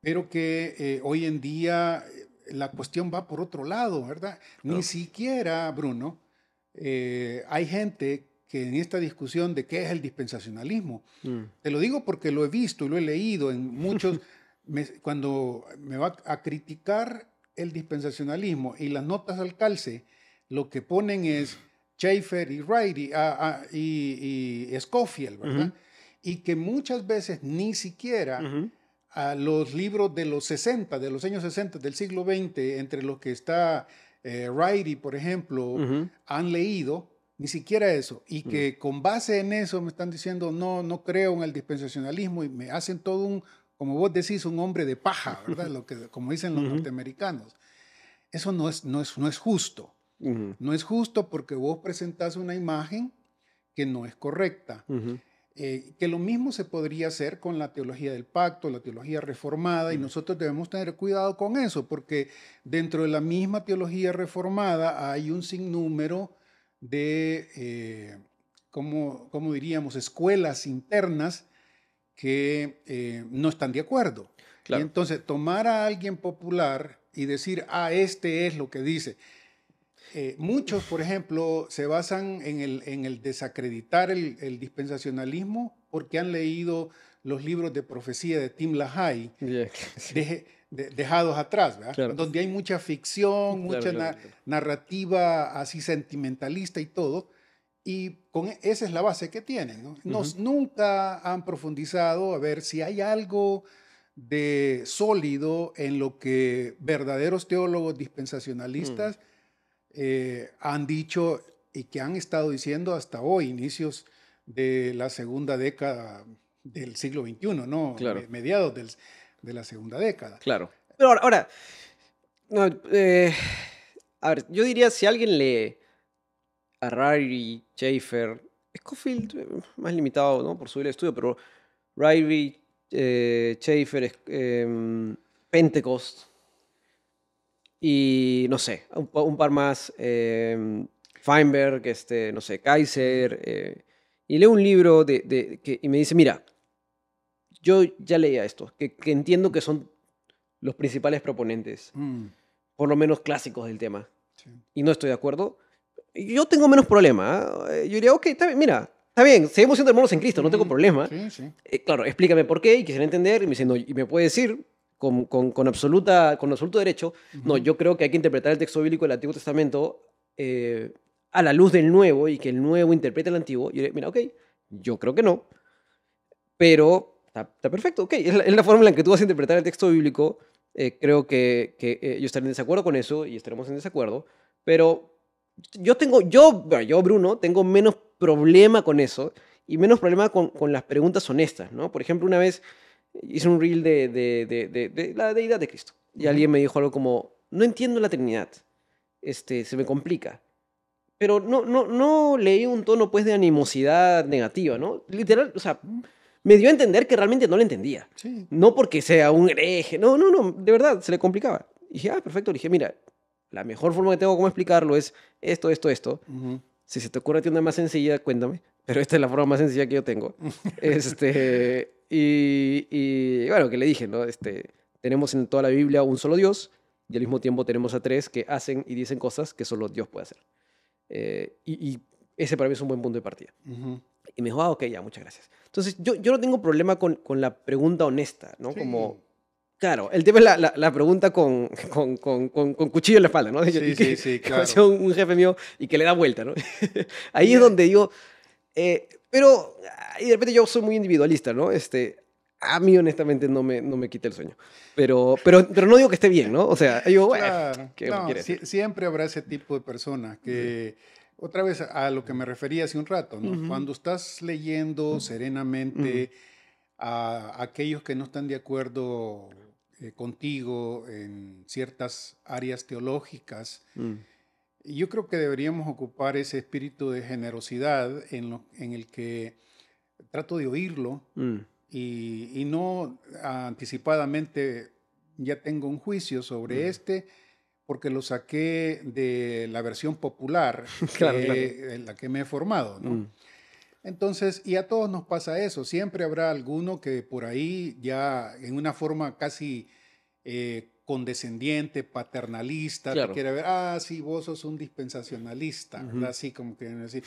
pero que hoy en día la cuestión va por otro lado, ¿verdad? Ni siquiera, Bruno, hay gente que en esta discusión de qué es el dispensacionalismo, te lo digo porque lo he visto y lo he leído en muchos, cuando me va a criticar el dispensacionalismo y las notas al calce, lo que ponen es Schaeffer y Wright y Scofield, ¿verdad? Y que muchas veces ni siquiera a los libros de los 60, de los años 60 del siglo XX, entre los que está Wright, por ejemplo, han leído, ni siquiera eso, y que con base en eso me están diciendo no creo en el dispensacionalismo y me hacen todo un, como vos decís, un hombre de paja, ¿verdad? Como dicen los norteamericanos. Eso no es justo. No es justo porque vos presentás una imagen que no es correcta. Que lo mismo se podría hacer con la teología del pacto, la teología reformada, y nosotros debemos tener cuidado con eso, porque dentro de la misma teología reformada hay un sinnúmero de, ¿cómo diríamos?, escuelas internas que no están de acuerdo. Claro. Y entonces tomar a alguien popular y decir, este es lo que dice. Muchos, por ejemplo, se basan en el desacreditar el dispensacionalismo porque han leído los libros de profecía de Tim LaHaye, dejados atrás, ¿verdad? Claro. Donde hay mucha ficción, mucha narrativa así sentimentalista y todo, y esa es la base que tienen, ¿no? Nunca han profundizado a ver si hay algo de sólido en lo que verdaderos teólogos dispensacionalistas han dicho y que han estado diciendo hasta hoy, inicios de la segunda década del siglo XXI, ¿no? Claro. Mediados de la segunda década. Claro. Pero ahora no, a ver, yo diría, si alguien lee a Ryrie, Schaeffer, Scofield, más limitado, ¿no?, por su estudio, pero Ryrie, Schaeffer, Pentecost, y no sé, un par más, Feinberg, no sé, Kaiser, y leo un libro y me dice, mira, yo ya leía esto, que entiendo que son los principales proponentes, por lo menos clásicos del tema, Sí. y no estoy de acuerdo, yo tengo menos problema. Yo diría, ok, está bien, mira, está bien, seguimos siendo hermanos en Cristo, no tengo problema. Sí, sí. Claro, explícame por qué y quisiera entender. Y me dice, no, y me puede decir con absoluto derecho, no, yo creo que hay que interpretar el texto bíblico del Antiguo Testamento a la luz del Nuevo y que el Nuevo interprete el Antiguo. Y yo, mira, ok, yo creo que no, pero está perfecto, ok, es la forma en la que tú vas a interpretar el texto bíblico. Creo que yo estaré en desacuerdo con eso y estaremos en desacuerdo, pero bueno, yo, Bruno, tengo menos problema con eso y menos problema con las preguntas honestas, ¿no? Por ejemplo, una vez hice un reel de la deidad de Cristo y alguien me dijo algo como, no entiendo la Trinidad, se me complica. Pero no leí un tono, pues, de animosidad negativa, ¿no? Literal, o sea, me dio a entender que realmente no lo entendía. Sí. No porque sea un hereje, no, de verdad, se le complicaba. Y dije, perfecto, le dije, mira, la mejor forma que tengo como explicarlo es esto. Ujú. Si se te ocurre a ti una más sencilla, cuéntame. Pero esta es la forma más sencilla que yo tengo. Y bueno, que le dije, ¿no? Tenemos en toda la Biblia un solo Dios y al mismo tiempo tenemos a tres que hacen y dicen cosas que solo Dios puede hacer. Y ese para mí es un buen punto de partida. Ujú. Y me dijo, ok, ya, muchas gracias. Entonces, yo no tengo problema con la pregunta honesta, ¿no? Sí. Como, claro, el tema es la pregunta con cuchillo en la espalda, ¿no? Sí, Y que, sí, como claro. decía un jefe mío y que le da vuelta, ¿no? Ahí Y, es donde digo, pero, y de repente yo soy muy individualista, ¿no? A mí honestamente no me quita el sueño. Pero no digo que esté bien, ¿no? O sea, yo, bueno, Claro, ¿qué no, quiere decir? siempre habrá ese tipo de personas que, otra vez a lo que me refería hace un rato, ¿no? Ujú. Cuando estás leyendo serenamente a aquellos que no están de acuerdo contigo en ciertas áreas teológicas, Mm, yo creo que deberíamos ocupar ese espíritu de generosidad en el que trato de oírlo mm, y no anticipadamente ya tengo un juicio sobre mm. porque lo saqué de la versión popular Claro, claro. en la que me he formado, ¿no? Mm, Entonces, y a todos nos pasa eso, siempre habrá alguno que por ahí ya en una forma casi condescendiente, paternalista, te claro. quiere ver, sí, vos sos un dispensacionalista, ¿verdad? Ujú. Así como queriendo decir,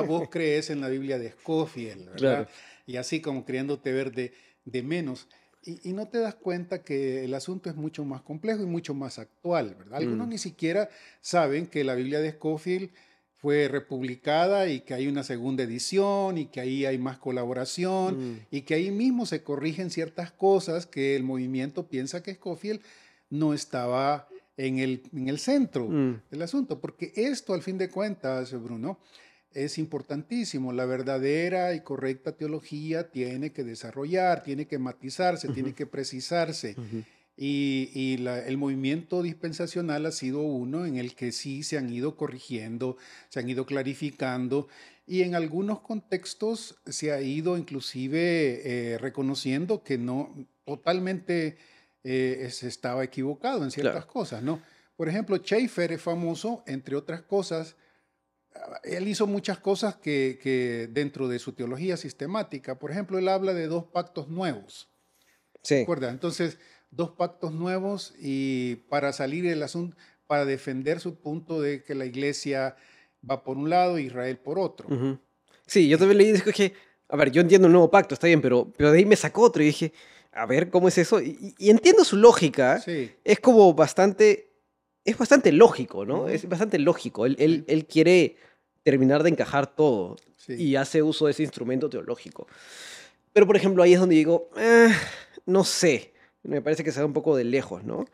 vos crees en la Biblia de Scofield, ¿verdad? Claro. Y así como queriéndote ver de menos. Y no te das cuenta que el asunto es mucho más complejo y mucho más actual, ¿verdad? Algunos Mm, ni siquiera saben que la Biblia de Scofield fue republicada y que hay una segunda edición y que ahí hay más colaboración mm, y que ahí mismo se corrigen ciertas cosas que el movimiento piensa que Scofield no estaba en el centro mm. del asunto, porque esto al fin de cuentas, Bruno, es importantísimo. La verdadera y correcta teología tiene que desarrollar, tiene que matizarse, tiene Ujú, que precisarse. ujú. Y el movimiento dispensacional ha sido uno en el que sí se han ido corrigiendo, se han ido clarificando y en algunos contextos se ha ido inclusive reconociendo que no totalmente se estaba equivocado en ciertas Claro. cosas, ¿no? Por ejemplo, Schaeffer es famoso, entre otras cosas, él hizo muchas cosas que dentro de su teología sistemática, por ejemplo, él habla de dos pactos nuevos. ¿Se Sí. acuerda? Entonces, dos pactos nuevos y para salir del asunto, para defender su punto de que la iglesia va por un lado, Israel por otro. Ujú. Sí, yo Y- también leí y dije, a ver, yo entiendo el nuevo pacto, está bien, pero de ahí me sacó otro y dije, a ver, ¿cómo es eso? Y entiendo su lógica, sí, es como es bastante lógico, ¿no? ujú, Es bastante lógico. Él, sí, él quiere terminar de encajar todo sí, y hace uso de ese instrumento teológico. Pero, por ejemplo, ahí es donde digo, no sé, me parece que se va un poco de lejos, ¿no?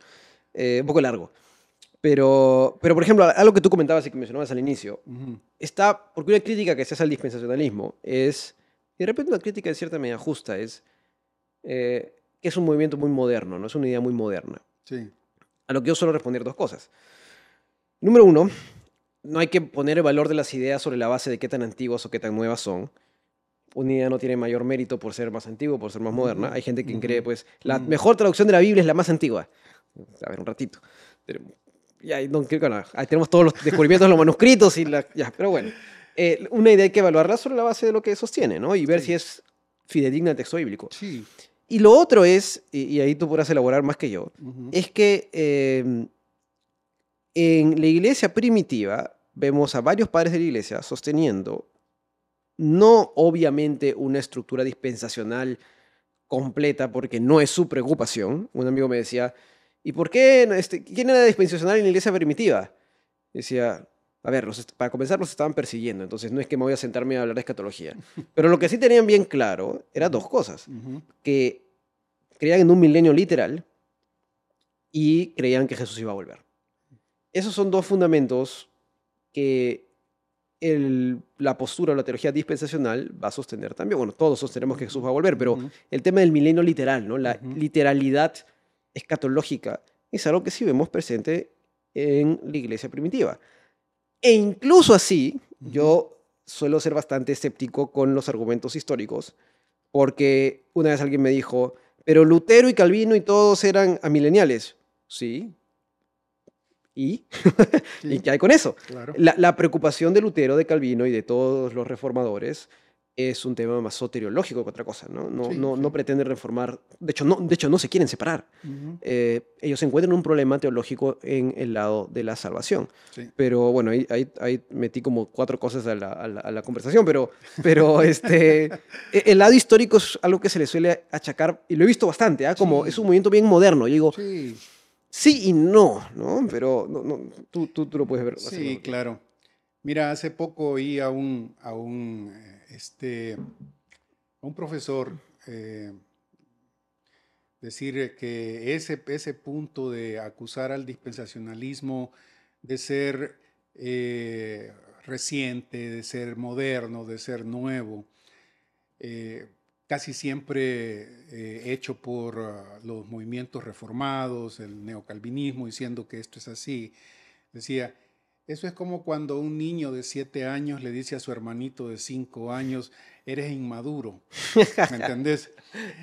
Un poco largo. Pero, por ejemplo, algo que tú comentabas y que mencionabas al inicio, ujú, porque una crítica que se hace al dispensacionalismo es, y de repente una crítica de cierta medida justa, es que es un movimiento muy moderno, no es una idea muy moderna. sí, A lo que yo suelo responder dos cosas. Número uno, no hay que poner el valor de las ideas sobre la base de qué tan antiguas o qué tan nuevas son. Una idea no tiene mayor mérito por ser más antigua, por ser más ujú, moderna. Hay gente que ujú, cree, pues, la ujú, mejor traducción de la Biblia es la más antigua. A ver, un ratito. Pero, ya, bueno, ahí tenemos todos los descubrimientos de los manuscritos ya, pero bueno. Una idea hay que evaluarla sobre la base de lo que sostiene, ¿no? Y ver si sí, es fidedigna al texto bíblico. sí, Y lo otro es, y ahí tú podrás elaborar más que yo, ujú, es que, en la iglesia primitiva vemos a varios padres de la iglesia sosteniendo no obviamente una estructura dispensacional completa, porque no es su preocupación. Un amigo me decía, ¿y por qué? ¿Quién era dispensacional en la iglesia primitiva? Decía, a ver, para comenzar los estaban persiguiendo, entonces no es que me voy a sentarme a hablar de escatología. Pero lo que sí tenían bien claro eran dos cosas, que creían en un milenio literal y creían que Jesús iba a volver. Esos son dos fundamentos que la postura o la teología dispensacional va a sostener también. Bueno, todos sostenemos que Jesús va a volver, pero el tema del milenio literal, ¿no? La literalidad escatológica es algo que sí vemos presente en la iglesia primitiva. E incluso así, yo suelo ser bastante escéptico con los argumentos históricos, porque una vez alguien me dijo, pero Lutero y Calvino y todos eran amileniales. Sí. ¿Y? Sí. ¿Y qué hay con eso? Claro. La preocupación de Lutero, de Calvino y de todos los reformadores es un tema más soteriológico que otra cosa, ¿no? No pretenden reformar, de hecho no se quieren separar. Ellos encuentran un problema teológico en el lado de la salvación. Sí. Pero bueno, ahí metí como 4 cosas a la conversación, pero el lado histórico es algo que se le suele achacar, y lo he visto bastante, como es un movimiento bien moderno. Yo digo, sí y no, ¿no? Pero tú lo puedes ver. Sí, claro. Mira, hace poco oí a un profesor decir que ese punto de acusar al dispensacionalismo de ser reciente, de ser moderno, de ser nuevo, casi siempre hecho por los movimientos reformados, el neocalvinismo, diciendo que esto es así. Decía, eso es como cuando un niño de 7 años le dice a su hermanito de 5 años, eres inmaduro. ¿Me entendés?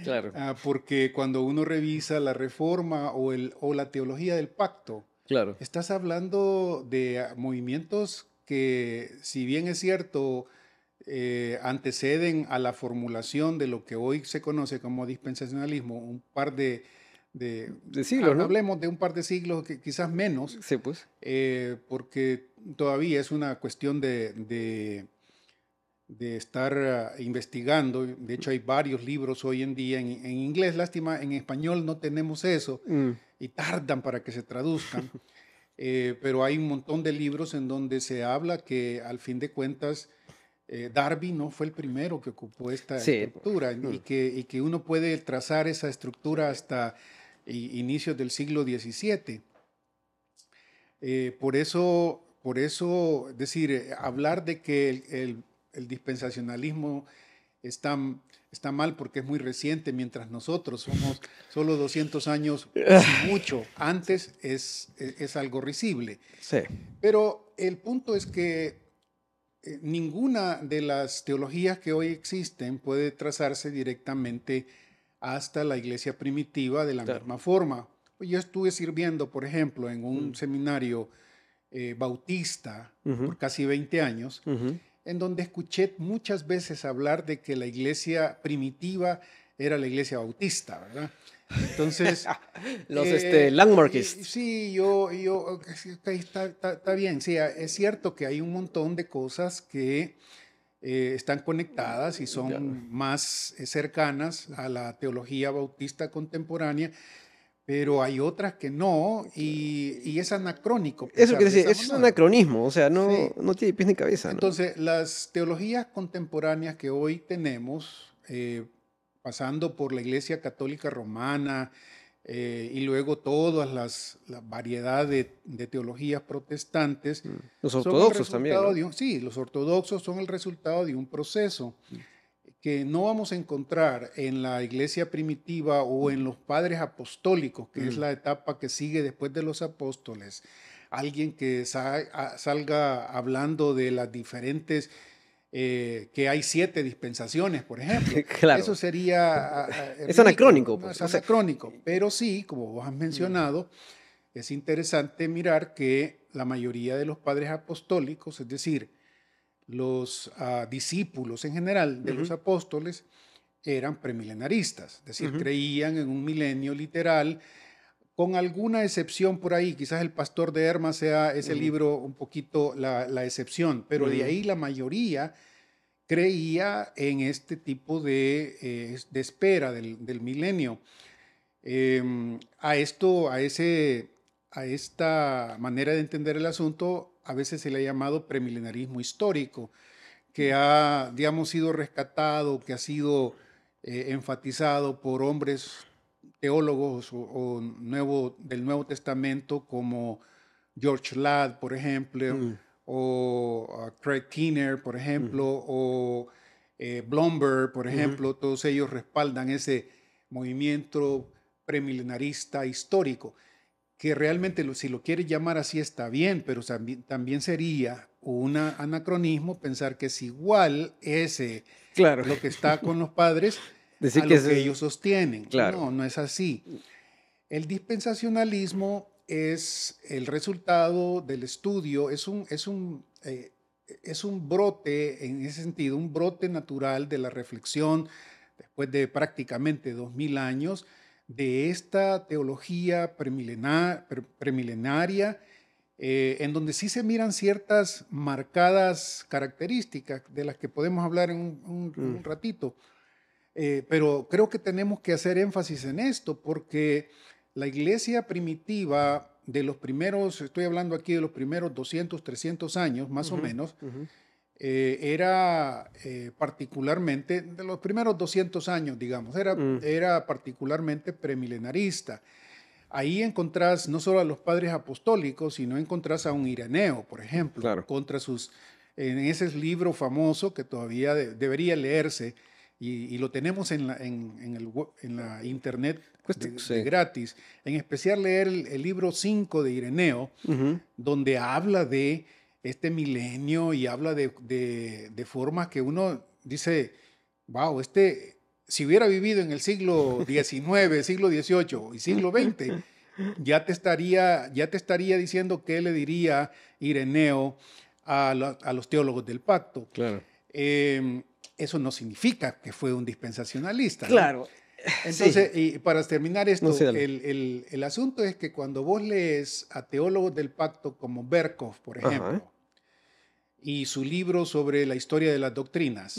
Claro. Porque cuando uno revisa la reforma o la teología del pacto, claro, estás hablando de movimientos que, si bien es cierto, anteceden a la formulación de lo que hoy se conoce como dispensacionalismo, un par de siglos, ¿no? Hablemos de un par de siglos, que quizás menos, sí, pues. Porque todavía es una cuestión de estar investigando. De hecho, hay varios libros hoy en día en inglés. Lástima, en español no tenemos eso y tardan para que se traduzcan. Pero hay un montón de libros en donde se habla que, al fin de cuentas, Darby no fue el primero que ocupó esta estructura y que uno puede trazar esa estructura hasta inicios del siglo XVII. Por eso, decir, hablar de que el dispensacionalismo está mal porque es muy reciente, mientras nosotros somos solo 200 años, mucho antes, es algo risible. Sí. Pero el punto es que ninguna de las teologías que hoy existen puede trazarse directamente hasta la iglesia primitiva de la misma forma. Yo estuve sirviendo, por ejemplo, en un seminario bautista por casi 20 años, en donde escuché muchas veces hablar de que la iglesia primitiva era la iglesia bautista, ¿verdad? Entonces, los landmarkists. Sí, está bien. Sí, es cierto que hay un montón de cosas que están conectadas y son más cercanas a la teología bautista contemporánea, pero hay otras que no, y es anacrónico. Eso quiere decir, es un anacronismo, o sea, no tiene pies ni cabeza, ¿no? Entonces, las teologías contemporáneas que hoy tenemos, pasando por la Iglesia Católica Romana y luego todas la variedad de teologías protestantes. Los ortodoxos también, ¿no? Sí, los ortodoxos son el resultado de un proceso que no vamos a encontrar en la iglesia primitiva o en los padres apostólicos, que es la etapa que sigue después de los apóstoles. Alguien que salga hablando de las diferentes, que hay 7 dispensaciones, por ejemplo. Claro. Eso sería... es anacrónico. No, es anacrónico, pero sí, como vos has mencionado, es interesante mirar que la mayoría de los padres apostólicos, es decir, los discípulos en general de los apóstoles, eran premilenaristas, es decir, creían en un milenio literal, con alguna excepción por ahí. Quizás El Pastor de Hermas sea ese libro un poquito la excepción, pero de ahí la mayoría creía en este tipo de espera del milenio. A esta manera de entender el asunto a veces se le ha llamado premilenarismo histórico, que ha, digamos, sido rescatado, que ha sido enfatizado por hombres teólogos del Nuevo Testamento como George Ladd, por ejemplo, o Craig Keener, por ejemplo, o Blomberg, por ejemplo. Todos ellos respaldan ese movimiento premilenarista histórico, que realmente si lo quieres llamar así está bien, pero también sería un anacronismo pensar que es igual lo que está con los padres Decir a que lo que ellos sostienen. Claro. No, no es así. El dispensacionalismo es el resultado del estudio, es un brote, en ese sentido, un brote natural de la reflexión después de prácticamente 2000 años de esta teología premilenaria, en donde sí se miran ciertas marcadas características de las que podemos hablar en un ratito. Pero creo que tenemos que hacer énfasis en esto porque la iglesia primitiva de los primeros, estoy hablando aquí de los primeros 200, 300 años más o menos, era particularmente, de los primeros 200 años, digamos, era particularmente premilenarista. Ahí encontrás no solo a los padres apostólicos, sino encontrás a un Ireneo, por ejemplo, Claro. en ese libro famoso que todavía debería leerse, y lo tenemos en la internet de gratis, en especial leer el libro 5 de Ireneo, donde habla de este milenio y habla de formas que uno dice, wow, si hubiera vivido en el siglo XIX, siglo XVIII y siglo XX, ya te estaría diciendo qué le diría Ireneo a los teólogos del pacto. Claro. Eso no significa que fue un dispensacionalista, ¿no? Claro. Entonces, y para terminar esto, No sé, el asunto es que cuando vos lees a teólogos del pacto como Berkhoff, por ejemplo, y su libro sobre la historia de las doctrinas,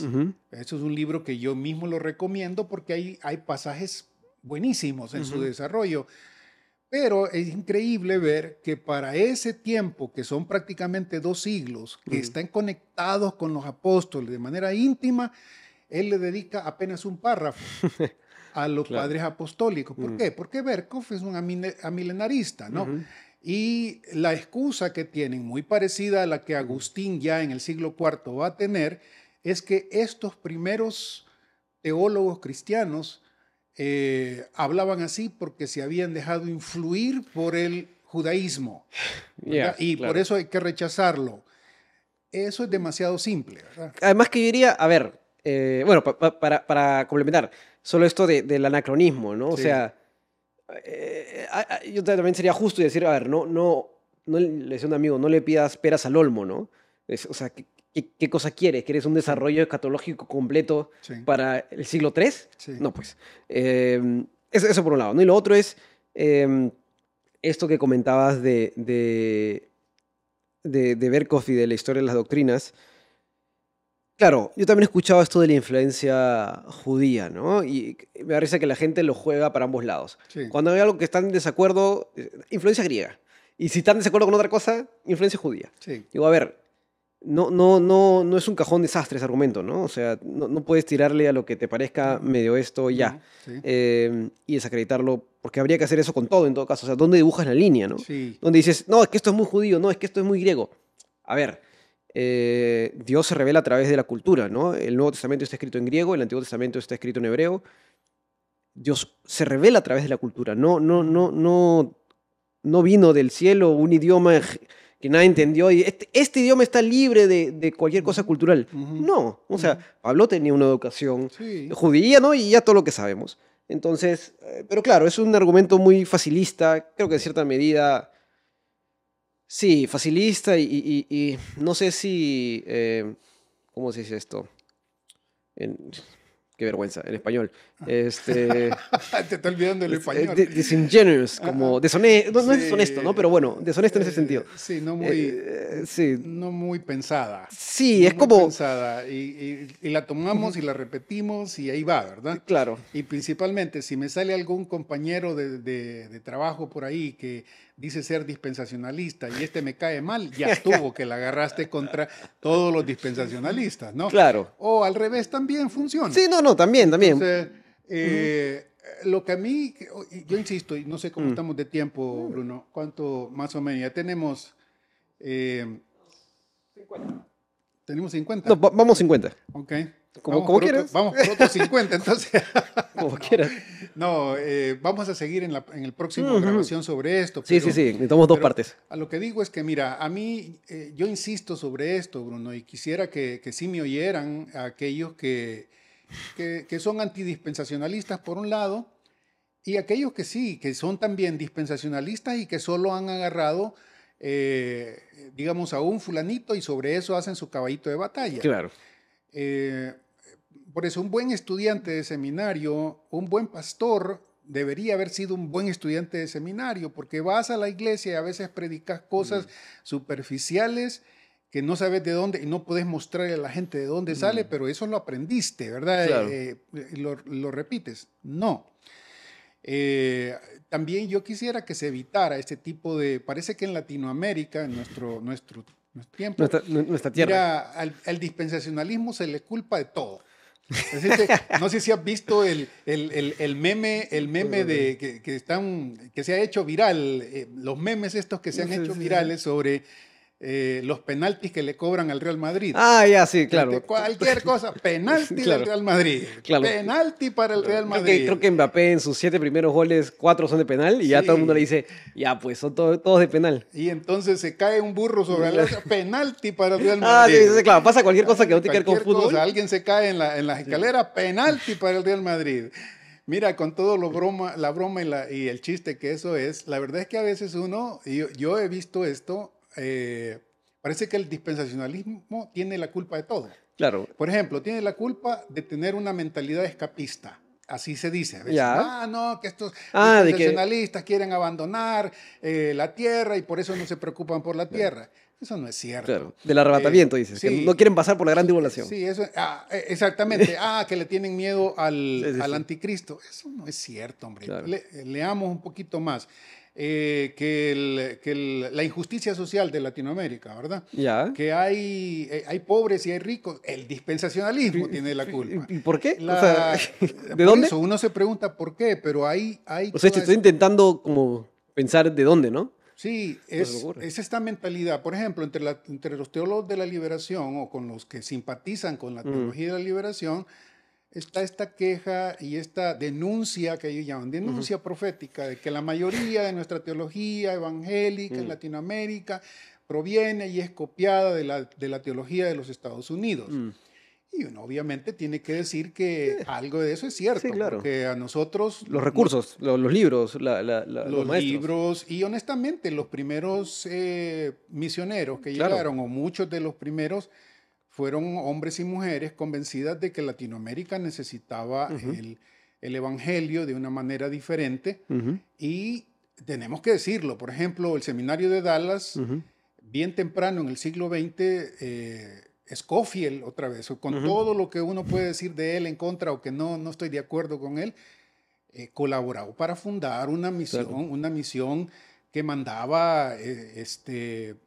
eso es un libro que yo mismo lo recomiendo porque hay pasajes buenísimos en su desarrollo. Pero es increíble ver que para ese tiempo, que son prácticamente 2 siglos, que están conectados con los apóstoles de manera íntima, él le dedica apenas un párrafo a los padres apostólicos. ¿Por qué? Porque Berkhoff es un amilenarista, ¿no? Y la excusa que tienen, muy parecida a la que Agustín ya en el siglo IV va a tener, es que estos primeros teólogos cristianos hablaban así porque se habían dejado influir por el judaísmo, y por eso hay que rechazarlo. Eso es demasiado simple, ¿verdad? Además que yo diría, a ver, bueno, para complementar, solo esto del anacronismo, ¿no? O sea, yo también sería justo decir, a ver, no le decía a un amigo, no le pidas peras al olmo, ¿no? O sea, ¿qué cosa quieres? ¿Quieres un desarrollo escatológico completo para el siglo III? Sí. No, pues. Eso por un lado, ¿no? Y lo otro es esto que comentabas de Berkhoff y de la historia de las doctrinas. Claro, yo también he escuchado esto de la influencia judía, ¿no? Y me parece que la gente lo juega para ambos lados. Sí. Cuando hay algo que están en desacuerdo, influencia griega. Y si están en desacuerdo con otra cosa, influencia judía. Sí. Digo, a ver, no es un cajón desastre ese argumento, ¿no? O sea, no puedes tirarle a lo que te parezca medio esto ya. Sí. Y desacreditarlo, porque habría que hacer eso con todo en todo caso. O sea, ¿dónde dibujas la línea, no? Sí. Donde dices, no, es que esto es muy judío, no, es que esto es muy griego. A ver, Dios se revela a través de la cultura, ¿no? El Nuevo Testamento está escrito en griego, el Antiguo Testamento está escrito en hebreo. Dios se revela a través de la cultura. No vino del cielo un idioma que nadie entendió y este idioma está libre de cualquier cosa cultural. No, o sea, Pablo tenía una educación judía, ¿no? Y ya todo lo que sabemos. Entonces, pero claro, es un argumento muy facilista, creo que en cierta medida, sí, facilista y no sé si, ¿cómo se dice esto? Qué vergüenza, en español. Este, Te está olvidando el español. Disingenuous, como deshonesto, no, no es Sí, deshonesto, ¿no? Pero bueno, deshonesto en ese sentido. Sí, Sí, no muy pensada. sí, No es muy como, pensada. Y la tomamos y la repetimos y ahí va, ¿verdad? claro, Y principalmente, si me sale algún compañero de trabajo por ahí que dice ser dispensacionalista y este me cae mal, ya estuvo, que la agarraste contra todos los dispensacionalistas, ¿no? claro. O al revés también funciona. Sí, no, no, también, también. Entonces, Ujú. lo que a mí, yo insisto, y no sé cómo Mm. estamos de tiempo, Bruno, cuánto más o menos, ya eh, tenemos No, 50. vamos 50. Ok. Como quieras. Vamos por otros 50, entonces. Como quieras. No, vamos a seguir en el próximo Ujú. grabación sobre esto, Sí, sí, sí, necesitamos dos pero partes. a lo que digo es que, mira, a mí, yo insisto sobre esto, Bruno, y quisiera que sí me oyeran a aquellos que son antidispensacionalistas por un lado, y aquellos que sí, que son también dispensacionalistas y que solo han agarrado, digamos, a un fulanito y sobre eso hacen su caballito de batalla. Claro. Eh, por eso, un buen estudiante de seminario, un buen pastor, debería haber sido un buen estudiante de seminario, porque vas a la iglesia y a veces predicas cosas superficiales que no sabes de dónde y no puedes mostrarle a la gente de dónde sale, pero eso lo aprendiste, ¿verdad? Claro. Y lo repites. No. Eh, También yo quisiera que se evitara este tipo de, parece que en Latinoamérica, en nuestro tiempo, Nuestra tierra. mira, al dispensacionalismo se le culpa de todo. Es decir, no sé si has visto el meme de, que se ha hecho viral, los memes estos que se han Sí, hecho sí, sí. virales sobre los penaltis que le cobran al Real Madrid. Ah, ya, sí, claro. Cualquier cosa, penalti del Claro, Real Madrid, claro. penalti para el Real Creo Madrid. que Mbappé en sus 7 primeros goles, 4 son de penal y ya todo el mundo le Sí, dice, ya, pues son todos de penal. y entonces se cae un burro sobre el otro, penalti para el Real Ah, sí, Madrid. sí, claro, pasa cualquier cosa que no tiene que ver con Cualquier cosa, fútbol. alguien se cae en las Sí. escaleras, penalti para el Real Madrid. Mira, con todo la broma y el chiste que eso es, la verdad es que a veces yo he visto esto, parece que el dispensacionalismo tiene la culpa de todo. Claro, Por ejemplo, tiene la culpa de tener una mentalidad escapista. Así se dice a veces. ya. Ah, no, que estos Ah, de que, dispensacionalistas quieren abandonar la tierra y por eso no se preocupan por la claro, tierra. Eso no es cierto. claro, del arrebatamiento dices, que no Sí, quieren pasar por la gran tribulación. sí, eso, exactamente. Que le tienen miedo Sí, sí, al sí, anticristo. Eso no es cierto, hombre. claro. Leamos un poquito más. La injusticia social de Latinoamérica, ¿verdad? Ya. Que hay pobres y hay ricos. El dispensacionalismo tiene la culpa. ¿Y por qué? O sea, ¿de Por dónde? eso uno se pregunta por qué, pero hay O sea, toda estoy intentando como pensar de dónde, ¿no? sí, No se me ocurre. es esta mentalidad. Por ejemplo, entre los teólogos de la liberación o con los que simpatizan con la Mm, teología de la liberación, está esta queja y esta denuncia que ellos llaman ujú, denuncia profética de que la mayoría de nuestra teología evangélica en mm, Latinoamérica proviene y es copiada de la teología de los Estados Unidos. mm. Y uno obviamente tiene que decir que algo de eso es Sí, cierto, claro. porque a nosotros Los recursos, los libros, los los maestros. libros y honestamente los primeros misioneros que Claro. llegaron, o muchos de los primeros, fueron hombres y mujeres convencidas de que Latinoamérica necesitaba Ujú, el evangelio de una manera diferente ujú, y tenemos que decirlo. Por ejemplo, el seminario de Dallas, ujú, bien temprano en el siglo XX, Scofield, otra vez, con ujú. todo lo que uno puede decir de él en contra o que no estoy de acuerdo con él, colaboró para fundar Claro. una misión que mandaba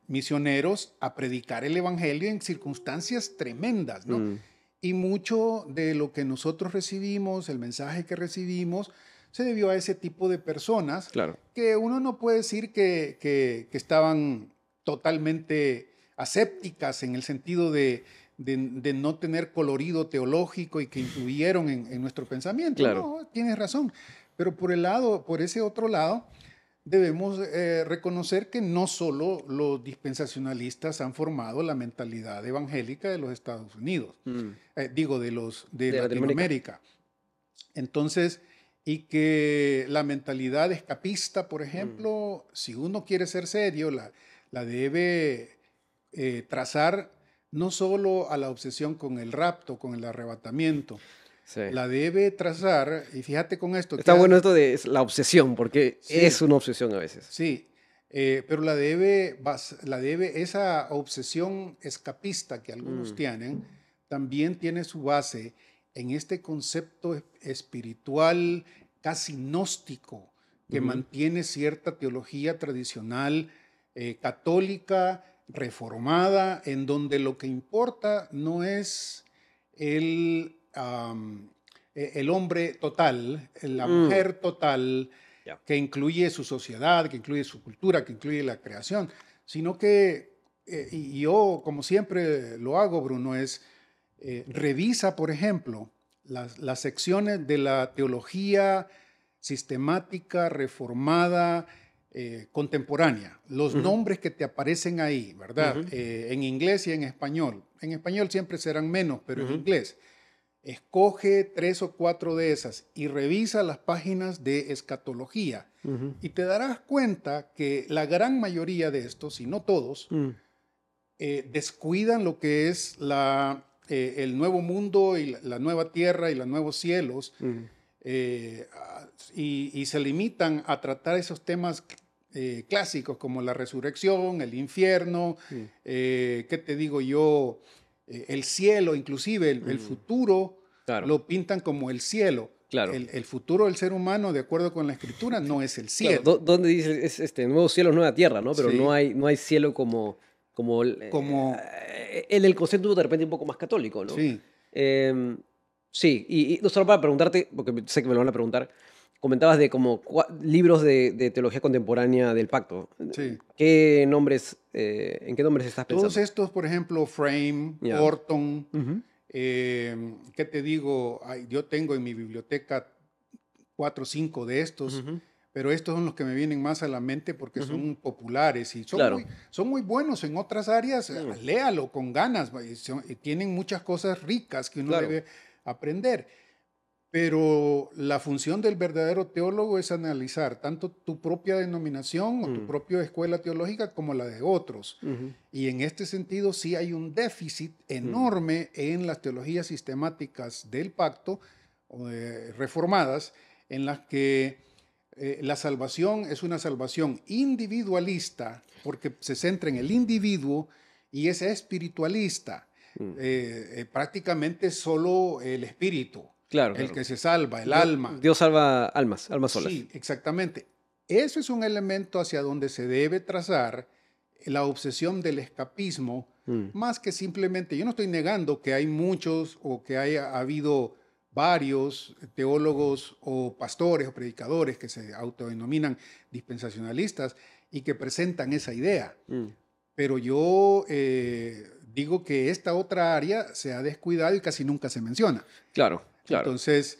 misioneros a predicar el evangelio en circunstancias tremendas, ¿no? Mm, Y mucho de lo que nosotros recibimos, el mensaje que recibimos, se debió a ese tipo de personas claro. que uno no puede decir que estaban totalmente asépticas en el sentido de no tener colorido teológico y que influyeron en nuestro pensamiento. Claro. No, tienes razón. Pero por ese otro lado, debemos reconocer que no solo los dispensacionalistas han formado la mentalidad evangélica de los Estados Unidos, Mm. de De Latinoamérica. Latinoamérica. Entonces, y que la mentalidad escapista, por Mm, ejemplo, si uno quiere ser serio, la debe trazar no solo a la obsesión con el rapto, con el arrebatamiento, Sí. la debe trazar, y fíjate con esto. Está bueno esto de la obsesión, porque sí, es una obsesión a veces. Sí, pero esa obsesión escapista que algunos tienen, también tiene su base en este concepto espiritual casi gnóstico que mantiene cierta teología tradicional católica, reformada, en donde lo que importa no es el hombre total, la mujer total, que incluye su sociedad, que incluye su cultura, que incluye la creación, sino que, y yo como siempre lo hago, Bruno, es revisa, por ejemplo, las secciones de la teología sistemática, reformada, contemporánea, los nombres que te aparecen ahí, ¿verdad? En inglés y en español. En español siempre serán menos, pero en inglés. Escoge 3 o 4 de esas y revisa las páginas de escatología y te darás cuenta que la gran mayoría de estos, y no todos, descuidan lo que es el nuevo mundo y la nueva tierra y los nuevos cielos y se limitan a tratar esos temas clásicos como la resurrección, el infierno, ¿qué te digo yo? El cielo, inclusive el futuro, lo pintan como el cielo. Claro. El futuro del ser humano, de acuerdo con la escritura, no es el cielo. Claro, donde dice es nuevo cielo, nueva tierra, ¿no? Pero no hay cielo como en el concepto de repente un poco más católico, ¿no? Sí. Sí, y no solo para preguntarte, porque sé que me lo van a preguntar, comentabas de como libros de teología contemporánea del pacto. Sí. ¿Qué nombres, en qué nombres estás pensando? Todos estos, por ejemplo, Frame, Orton, ¿qué te digo? Yo tengo en mi biblioteca 4 o 5 de estos, pero estos son los que me vienen más a la mente porque son populares y son muy buenos en otras áreas. Léalo con ganas, tienen muchas cosas ricas que uno debe aprender. Pero la función del verdadero teólogo es analizar tanto tu propia denominación o tu propia escuela teológica como la de otros. Y en este sentido sí hay un déficit enorme en las teologías sistemáticas del pacto reformadas, en las que la salvación es una salvación individualista porque se centra en el individuo y es espiritualista. Prácticamente solo el espíritu. Claro, el que se salva, el alma. Dios salva almas solas. Sí, exactamente. Eso es un elemento hacia donde se debe trazar la obsesión del escapismo, más que simplemente, yo no estoy negando que hay muchos o que haya habido varios teólogos o pastores o predicadores que se autodenominan dispensacionalistas y que presentan esa idea. Pero yo digo que esta otra área se ha descuidado y casi nunca se menciona. Claro. Entonces,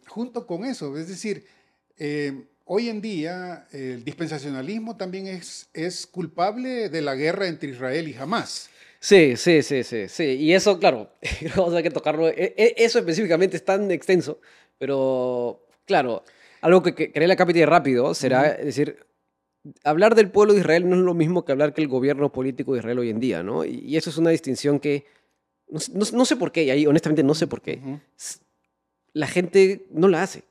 junto con eso, es decir, hoy en día el dispensacionalismo también es culpable de la guerra entre Israel y Hamás. Sí. Y eso, claro, vamos a tener que tocarlo. Eso específicamente es tan extenso, pero claro, algo que quería la cápita rápido será decir, hablar del pueblo de Israel no es lo mismo que hablar que el gobierno político de Israel hoy en día, ¿no? Y eso es una distinción que no sé por qué, y ahí honestamente no sé por qué. La gente no la hace,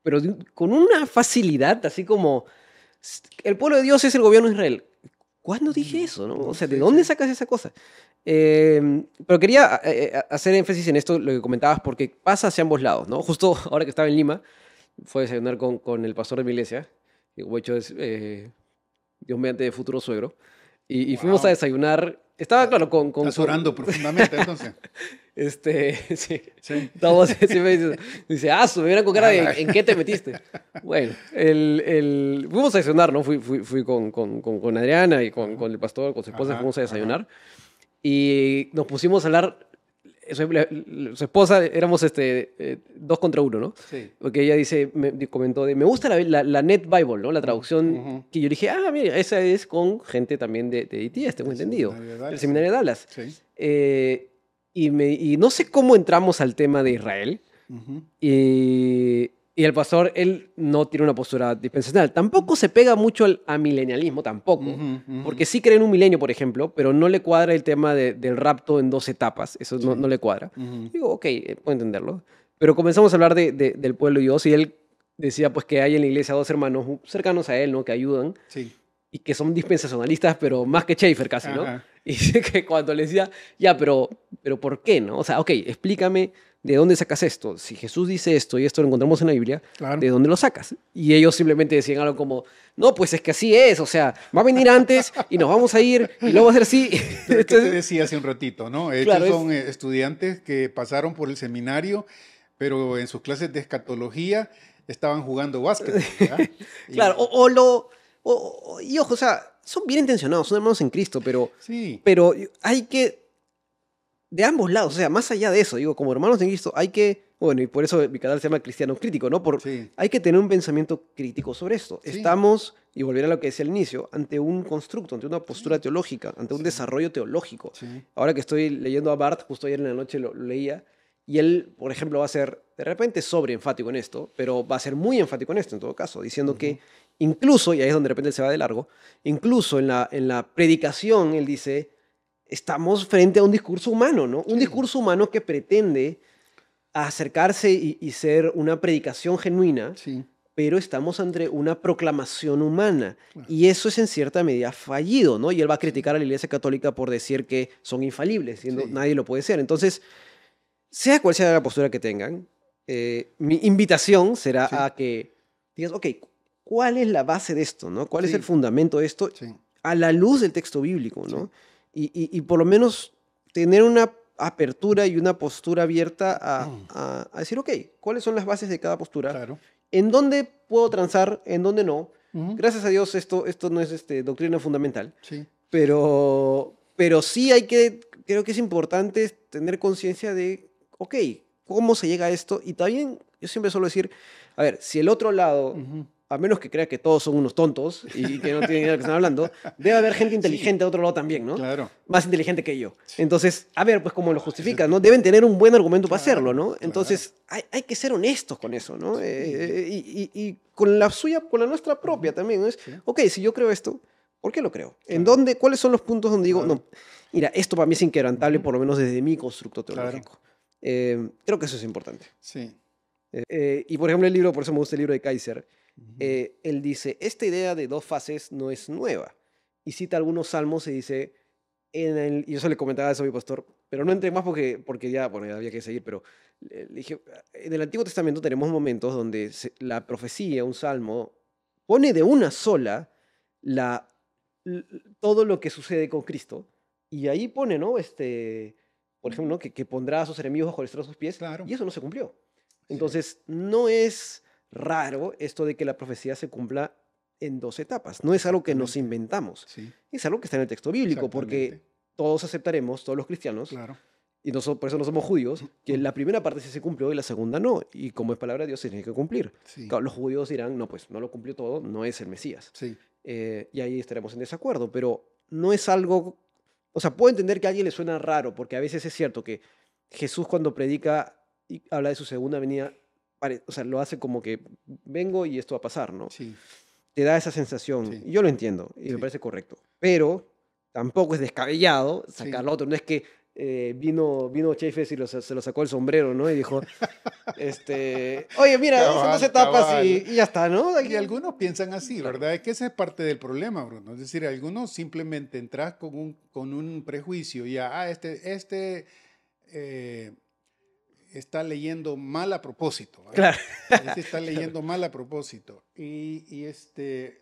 pero con una facilidad, así como el pueblo de Dios es el gobierno de Israel. ¿Cuándo dije eso? ¿No? O sea, ¿de dónde sacas esa cosa? Pero quería hacer énfasis en esto, lo que comentabas, porque pasa hacia ambos lados, ¿no? Justo ahora que estaba en Lima, fue a desayunar con el pastor de mi iglesia, que de hecho es Dios mediante futuro suegro, y fuimos a desayunar. Estaba, claro, Estás orando profundamente, entonces. Sí. Estamos, sí me dice, me miran con cara de, ¿en qué te metiste? Bueno, fuimos a desayunar, ¿no? Fui con Adriana y con el pastor, con su esposa, fuimos a desayunar. Y nos pusimos a hablar, su esposa, éramos 2 contra 1, ¿no? Sí. Porque ella comentó, me gusta la Net Bible, ¿no? La traducción, que yo dije, mira, esa es con gente también de ITS, tengo entendido. El seminario de Dallas. Sí. Y no sé cómo entramos al tema de Israel. Y Y el pastor, él no tiene una postura dispensacional. Tampoco se pega mucho a milenialismo, tampoco. Porque sí cree en un milenio, por ejemplo, pero no le cuadra el tema del rapto en 2 etapas. Eso no le cuadra. Digo, ok, puedo entenderlo. Pero comenzamos a hablar del pueblo de Dios y él decía pues que hay en la iglesia 2 hermanos cercanos a él, ¿no? Que ayudan. Sí. Y que son dispensacionalistas, pero más que Schaeffer casi, ¿no? Ajá. Y dice que cuando le decía, ya, pero ¿por qué, no? O sea, ok, explícame de dónde sacas esto. Si Jesús dice esto y esto lo encontramos en la Biblia, Claro. ¿de dónde lo sacas? Y ellos simplemente decían algo como, no, pues es que así es, o sea, va a venir antes y nos vamos a ir y luego va a ser así. Pero ¿qué te decía hace un ratito, no? Estos Claro, son estudiantes que pasaron por el seminario, pero en sus clases de escatología estaban jugando básquetbol, ¿verdad? Claro, y ojo, o sea, son bien intencionados, son hermanos en Cristo, Sí, pero hay que, de ambos lados, o sea, más allá de eso, digo, como hermanos en Cristo, hay que, bueno, y por eso mi canal se llama Cristiano Crítico, ¿no? sí, Hay que tener un pensamiento crítico sobre esto. Sí. Estamos, y volver a lo que decía al inicio, ante un constructo, ante una postura Sí. teológica, ante un Sí. desarrollo teológico. sí, Ahora que estoy leyendo a Barth, justo ayer en la noche lo leía, y él, por ejemplo, va a ser de repente sobre enfático en esto, pero va a ser muy enfático en esto en todo caso, diciendo que incluso, y ahí es donde de repente él se va de largo, incluso en la predicación, él dice, estamos frente a un discurso humano, ¿no? Un Sí. discurso humano que pretende acercarse y ser una predicación genuina, sí, pero estamos ante una proclamación humana. Claro. Y eso es en cierta medida fallido, ¿no? Y él va a criticar a la Iglesia Católica por decir que son infalibles, siendo Sí. nadie lo puede ser. Entonces, sea cual sea la postura que tengan, mi invitación será Sí. a que digas, ok, ¿cuál es la base de esto, no? ¿Cuál es Sí. el fundamento de esto sí, a la luz del texto bíblico, no? Y por lo menos tener una apertura y una postura abierta a decir, ok, ¿cuáles son las bases de cada postura? claro. ¿En dónde puedo transar? ¿En dónde no? Ujú. Gracias a Dios esto no es doctrina fundamental, Sí, pero sí creo que es importante tener conciencia de, ok, ¿cómo se llega a esto? Y también yo siempre suelo decir, a ver, si el otro lado, Ujú. a menos que crea que todos son unos tontos y que no tienen idea de lo que están hablando, debe haber gente inteligente de otro lado también, ¿no? Claro. Más inteligente que yo. Entonces, a ver, pues cómo lo justifican, Ese- ¿no? Deben tener un buen argumento para Claro, hacerlo, ¿no? claro. Entonces, hay que ser honestos con eso, ¿no? Y con la suya, con la nuestra propia también, ¿no? Es, Sí. ok, si yo creo esto, ¿por qué lo creo? ¿En Claro. dónde, cuáles son los puntos donde digo, Claro. no, mira, esto para mí es inquebrantable, Ujú. por lo menos desde mi constructo Claro. teológico? Creo que eso es importante. Sí. Y por ejemplo, el libro, por eso me gusta el libro de Kaiser, Ujú. él dice, esta idea de 2 fases no es nueva. Y cita algunos salmos y dice, y yo se le comentaba eso a mi pastor, pero no entré más porque ya, bueno, ya había que seguir, pero le dije, en el Antiguo Testamento tenemos momentos donde la profecía, un salmo, pone de una sola la, todo lo que sucede con Cristo, y ahí pone, ¿no? Por ejemplo, ¿no? que pondrá a sus enemigos bajo el estrado de sus pies, Claro. y eso no se cumplió. Sí. Entonces, no es raro esto de que la profecía se cumpla en 2 etapas. No es algo que nos Exactamente. inventamos. Sí. Es algo que está en el texto bíblico, porque Exactamente. todos aceptaremos, todos los cristianos, Claro. y por eso no somos judíos, que la primera parte sí se cumplió y la segunda no. Y como es palabra de Dios, se tiene que cumplir. Sí. Claro, los judíos dirán, no, pues no lo cumplió todo, no es el Mesías. Sí. Y ahí estaremos en desacuerdo, pero no es algo, o sea, puedo entender que a alguien le suena raro, porque a veces es cierto que Jesús cuando predica y habla de su segunda venida, o sea, lo hace como que vengo y esto va a pasar, ¿no? Sí. Te da esa sensación, Sí. y yo lo entiendo, y Sí. me parece correcto, pero tampoco es descabellado sacar Sí. lo otro, no es que vino Schaeffer y se lo sacó el sombrero, ¿no? Y dijo, oye, mira, son 2 Cabal, etapas cabal. y ya está, ¿no? Y algunos piensan así, Claro. ¿verdad? Es que esa es parte del problema, Bruno. Es decir, algunos simplemente entras con un prejuicio y ya, eh, está leyendo mal a propósito, ¿verdad? Claro. Este está leyendo mal a propósito.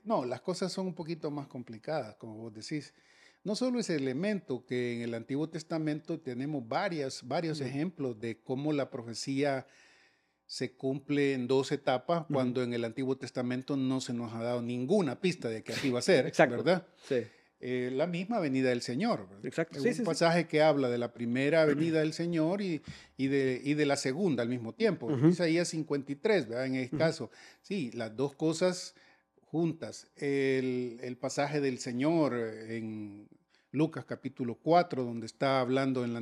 No, las cosas son un poquito más complicadas, como vos decís. No solo ese elemento que en el Antiguo Testamento tenemos varios ejemplos de cómo la profecía se cumple en 2 etapas, cuando en el Antiguo Testamento no se nos ha dado ninguna pista de que así va a ser, Exacto. ¿verdad? Sí, La misma venida del Señor, ¿verdad? exacto. Es Sí, un sí, sí. pasaje que habla de la primera venida del Señor y de la segunda al mismo tiempo. Ujú. Isaías 53, ¿verdad? En este Ujú. caso, sí, las 2 cosas juntas. El pasaje del Señor en Lucas capítulo 4, donde está hablando en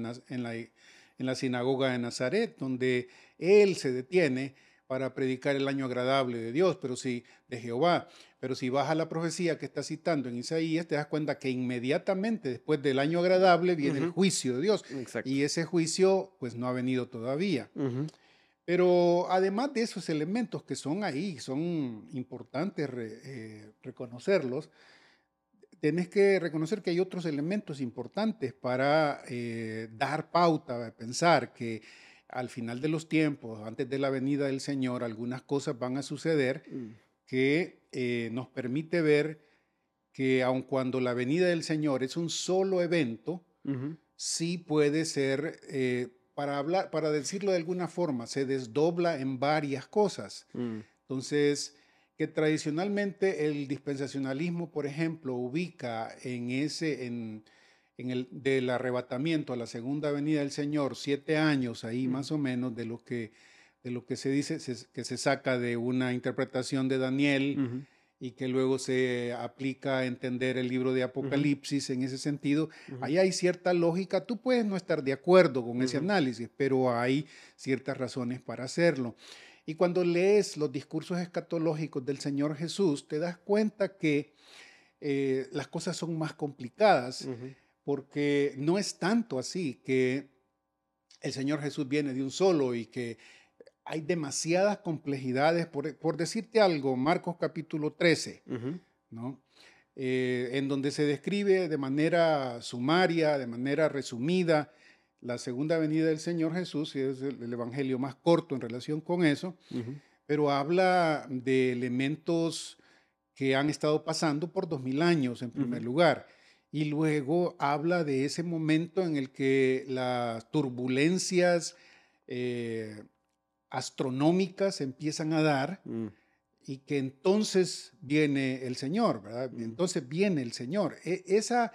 la sinagoga de Nazaret, donde Él se detiene para predicar el año agradable de Dios, de Jehová. Pero si vas a la profecía que está citando en Isaías, te das cuenta que inmediatamente después del año agradable viene el juicio de Dios. Exacto. Y ese juicio pues no ha venido todavía. Pero además de esos elementos que son ahí, son importantes reconocerlos, tenés que reconocer que hay otros elementos importantes para dar pauta, a pensar que al final de los tiempos, antes de la venida del Señor, algunas cosas van a suceder que nos permite ver que aun cuando la venida del Señor es un solo evento, sí puede ser, para decirlo de alguna forma, se desdobla en varias cosas. Entonces, que tradicionalmente el dispensacionalismo, por ejemplo, ubica del arrebatamiento a la segunda venida del Señor 7 años ahí más o menos de lo que se dice, que se saca de una interpretación de Daniel y que luego se aplica a entender el libro de Apocalipsis en ese sentido. Ahí hay cierta lógica. Tú puedes no estar de acuerdo con ese análisis, pero hay ciertas razones para hacerlo. Y cuando lees los discursos escatológicos del Señor Jesús, te das cuenta que las cosas son más complicadas, porque no es tanto así que el Señor Jesús viene de un solo y que hay demasiadas complejidades. Por decirte algo, Marcos capítulo 13, ¿no? En donde se describe de manera sumaria, de manera resumida, la segunda venida del Señor Jesús, y es el evangelio más corto en relación con eso, pero habla de elementos que han estado pasando por 2000 años en primer lugar, y luego habla de ese momento en el que las turbulencias astronómicas empiezan a dar y que entonces viene el Señor, ¿verdad? Entonces viene el Señor. Esa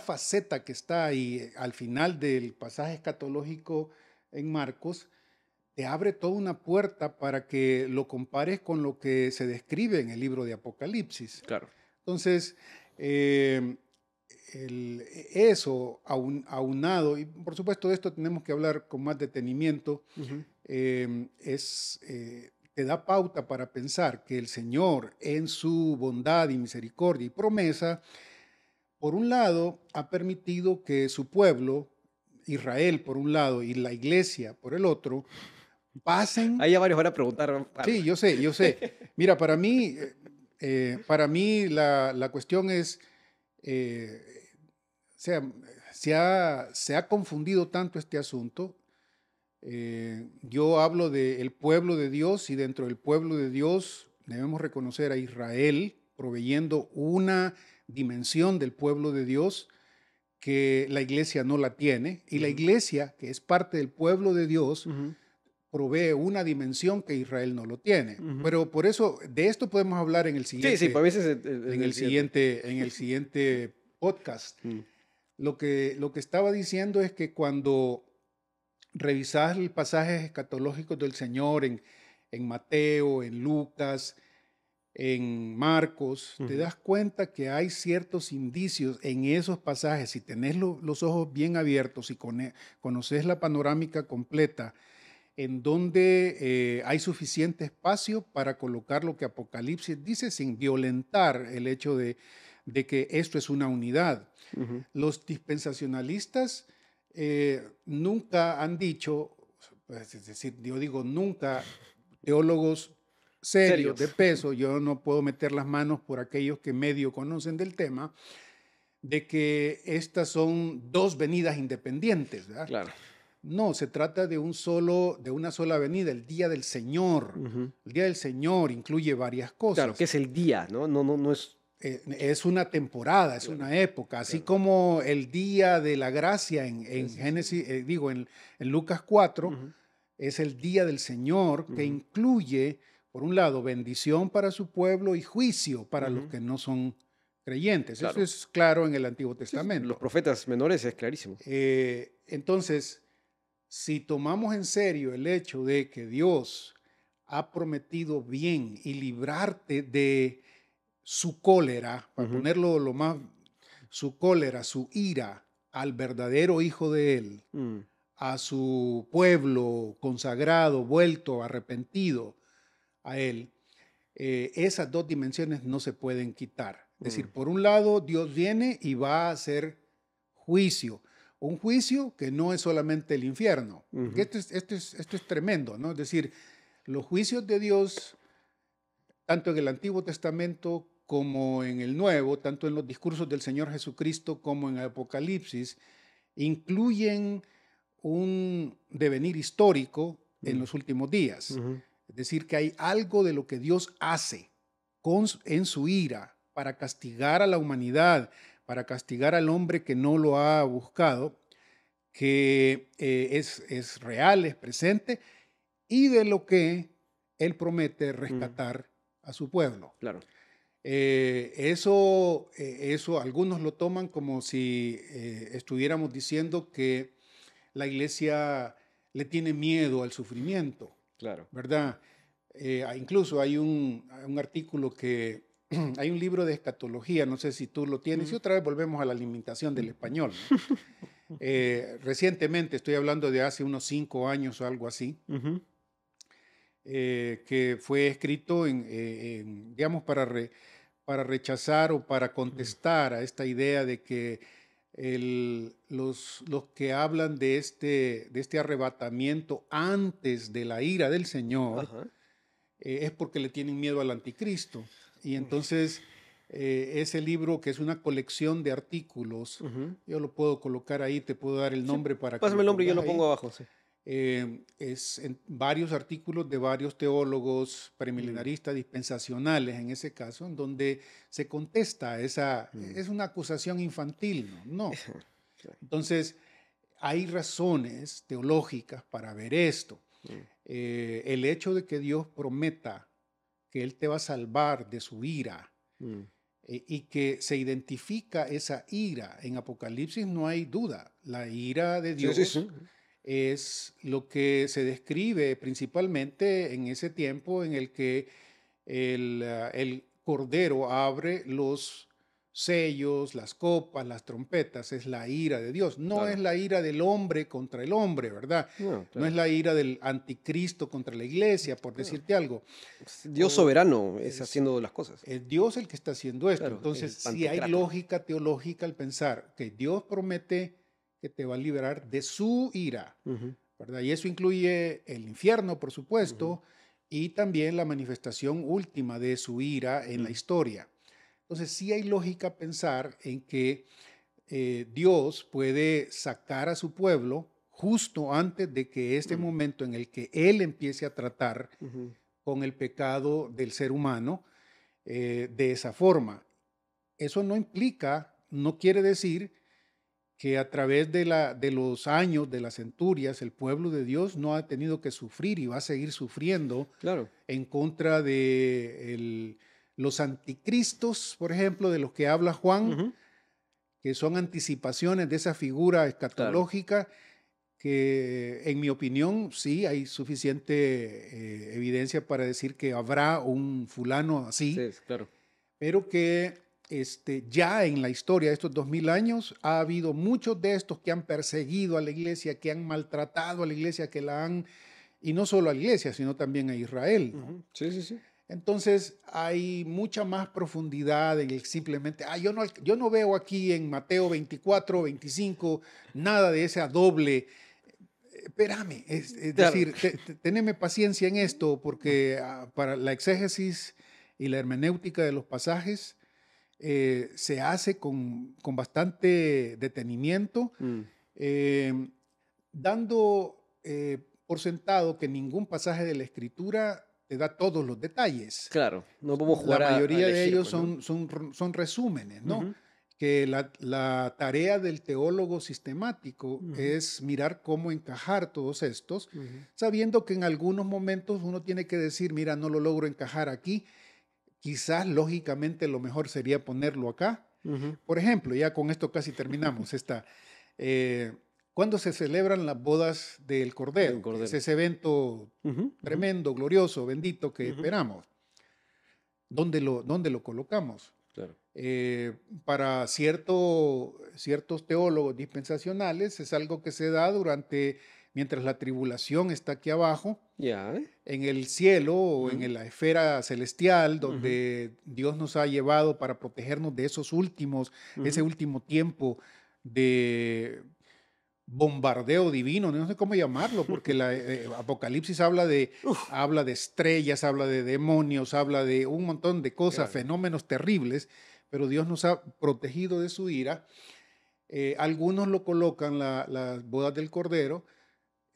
faceta que está ahí al final del pasaje escatológico en Marcos te abre toda una puerta para que lo compares con lo que se describe en el libro de Apocalipsis. Claro. Entonces, eso aunado, y por supuesto de esto tenemos que hablar con más detenimiento, te da pauta para pensar que el Señor en su bondad y misericordia y promesa, por un lado, ha permitido que su pueblo, Israel por un lado y la iglesia por el otro, pasen... Ahí ya varios van a preguntar. Sí, yo sé. Mira, para mí la cuestión es, se ha confundido tanto este asunto. Yo hablo del pueblo de Dios y dentro del pueblo de Dios debemos reconocer a Israel proveyendo una dimensión del pueblo de Dios que la iglesia no la tiene, y la iglesia, que es parte del pueblo de Dios, provee una dimensión que Israel no lo tiene. Pero por eso, de esto podemos hablar en el siguiente, en el siguiente podcast. Lo que estaba diciendo es que cuando revisas el pasaje escatológico del Señor en Mateo, en Lucas, en Marcos, te das cuenta que hay ciertos indicios en esos pasajes. Si tenés los ojos bien abiertos y conoces la panorámica completa, en donde hay suficiente espacio para colocar lo que Apocalipsis dice sin violentar el hecho de que esto es una unidad. Los dispensacionalistas nunca han dicho, es decir, yo digo nunca, teólogos serios, de peso, yo no puedo meter las manos por aquellos que medio conocen del tema, de que estas son dos venidas independientes, ¿verdad? Claro. No, se trata de una sola venida, el día del Señor. El día del Señor incluye varias cosas. Claro, que es el día, ¿no? No es... Es una temporada, es una época, así como el día de la gracia en Génesis, en Lucas 4, es el día del Señor que incluye, por un lado, bendición para su pueblo y juicio para los que no son creyentes. Claro. Eso es claro en el Antiguo Testamento. Los profetas menores es clarísimo. Entonces, si tomamos en serio el hecho de que Dios ha prometido bien y librarte de su cólera, para ponerlo su cólera, su ira al verdadero Hijo de Él, a su pueblo consagrado, vuelto, arrepentido a Él, esas dos dimensiones no se pueden quitar. Es decir, por un lado, Dios viene y va a hacer juicio. Un juicio que no es solamente el infierno. Porque esto es tremendo, ¿no? Es decir, los juicios de Dios, tanto en el Antiguo Testamento como en el Nuevo, tanto en los discursos del Señor Jesucristo como en el Apocalipsis, incluyen un devenir histórico en los últimos días. Es decir, que hay algo de lo que Dios hace en su ira para castigar a la humanidad, para castigar al hombre que no lo ha buscado, que es real, es presente, y de lo que Él promete rescatar a su pueblo. Claro. Eso algunos lo toman como si estuviéramos diciendo que la iglesia le tiene miedo al sufrimiento. Claro. ¿Verdad? Incluso hay un artículo que hay un libro de escatología, no sé si tú lo tienes, y otra vez volvemos a la limitación del español, ¿no? Recientemente, estoy hablando de hace unos 5 años o algo así, que fue escrito digamos, para rechazar o para contestar a esta idea de que los que hablan de este arrebatamiento antes de la ira del Señor es porque le tienen miedo al anticristo. Y entonces ese libro, que es una colección de artículos, yo lo puedo colocar ahí, te puedo dar el nombre para que pásame el nombre y yo lo pongo abajo. Sí. Es en varios artículos de varios teólogos premilenaristas dispensacionales, en ese caso, en donde se contesta esa, es una acusación infantil, ¿no? No. Entonces, hay razones teológicas para ver esto. El hecho de que Dios prometa que Él te va a salvar de su ira y que se identifica esa ira en Apocalipsis, no hay duda. La ira de Dios es lo que se describe principalmente en ese tiempo en el que el Cordero abre los sellos, las copas, las trompetas. Es la ira de Dios. No es la ira del hombre contra el hombre, ¿verdad? No es la ira del anticristo contra la iglesia, por decirte algo. Dios soberano es haciendo las cosas. Es Dios el que está haciendo esto. Entonces, si hay lógica teológica al pensar que Dios promete que te va a liberar de su ira, ¿verdad? Y eso incluye el infierno, por supuesto, y también la manifestación última de su ira en la historia. Entonces, sí hay lógica pensar en que Dios puede sacar a su pueblo justo antes de que este momento en el que Él empiece a tratar con el pecado del ser humano de esa forma. Eso no implica, no quiere decir que a través de los años, de las centurias, el pueblo de Dios no ha tenido que sufrir y va a seguir sufriendo en contra de los anticristos, por ejemplo, de los que habla Juan, que son anticipaciones de esa figura escatológica, que en mi opinión sí hay suficiente evidencia para decir que habrá un fulano así, pero que ya en la historia de estos 2000 años ha habido muchos de estos que han perseguido a la iglesia, que han maltratado a la iglesia, que la han, y no solo a la iglesia, sino también a Israel, ¿no? Entonces hay mucha más profundidad en el simplemente, yo no veo aquí en Mateo 24, 25, nada de esa doble. Espérame, es decir, teneme paciencia en esto, porque para la exégesis y la hermenéutica de los pasajes se hace con bastante detenimiento, dando por sentado que ningún pasaje de la Escritura te da todos los detalles. Claro, no podemos jugar la mayoría elegir, de ellos pues, ¿no? son resúmenes, ¿no? Que la tarea del teólogo sistemático es mirar cómo encajar todos estos, sabiendo que en algunos momentos uno tiene que decir, mira, no lo logro encajar aquí, quizás lógicamente lo mejor sería ponerlo acá. Por ejemplo, ya con esto casi terminamos, ¿cuándo se celebran las bodas del Cordero? Es ese evento tremendo, glorioso, bendito que esperamos. ¿Dónde lo colocamos? Para ciertos teólogos dispensacionales es algo que se da mientras la tribulación está aquí abajo, Ya. en el cielo o Ujú, en la esfera celestial, ujú, donde Dios nos ha llevado para protegernos de ese ujú. último tiempo de bombardeo divino, no sé cómo llamarlo, porque Apocalipsis Uf, habla de estrellas, habla de demonios, habla de un montón de cosas, claro. fenómenos terribles, pero Dios nos ha protegido de su ira. Algunos lo colocan, las bodas del Cordero,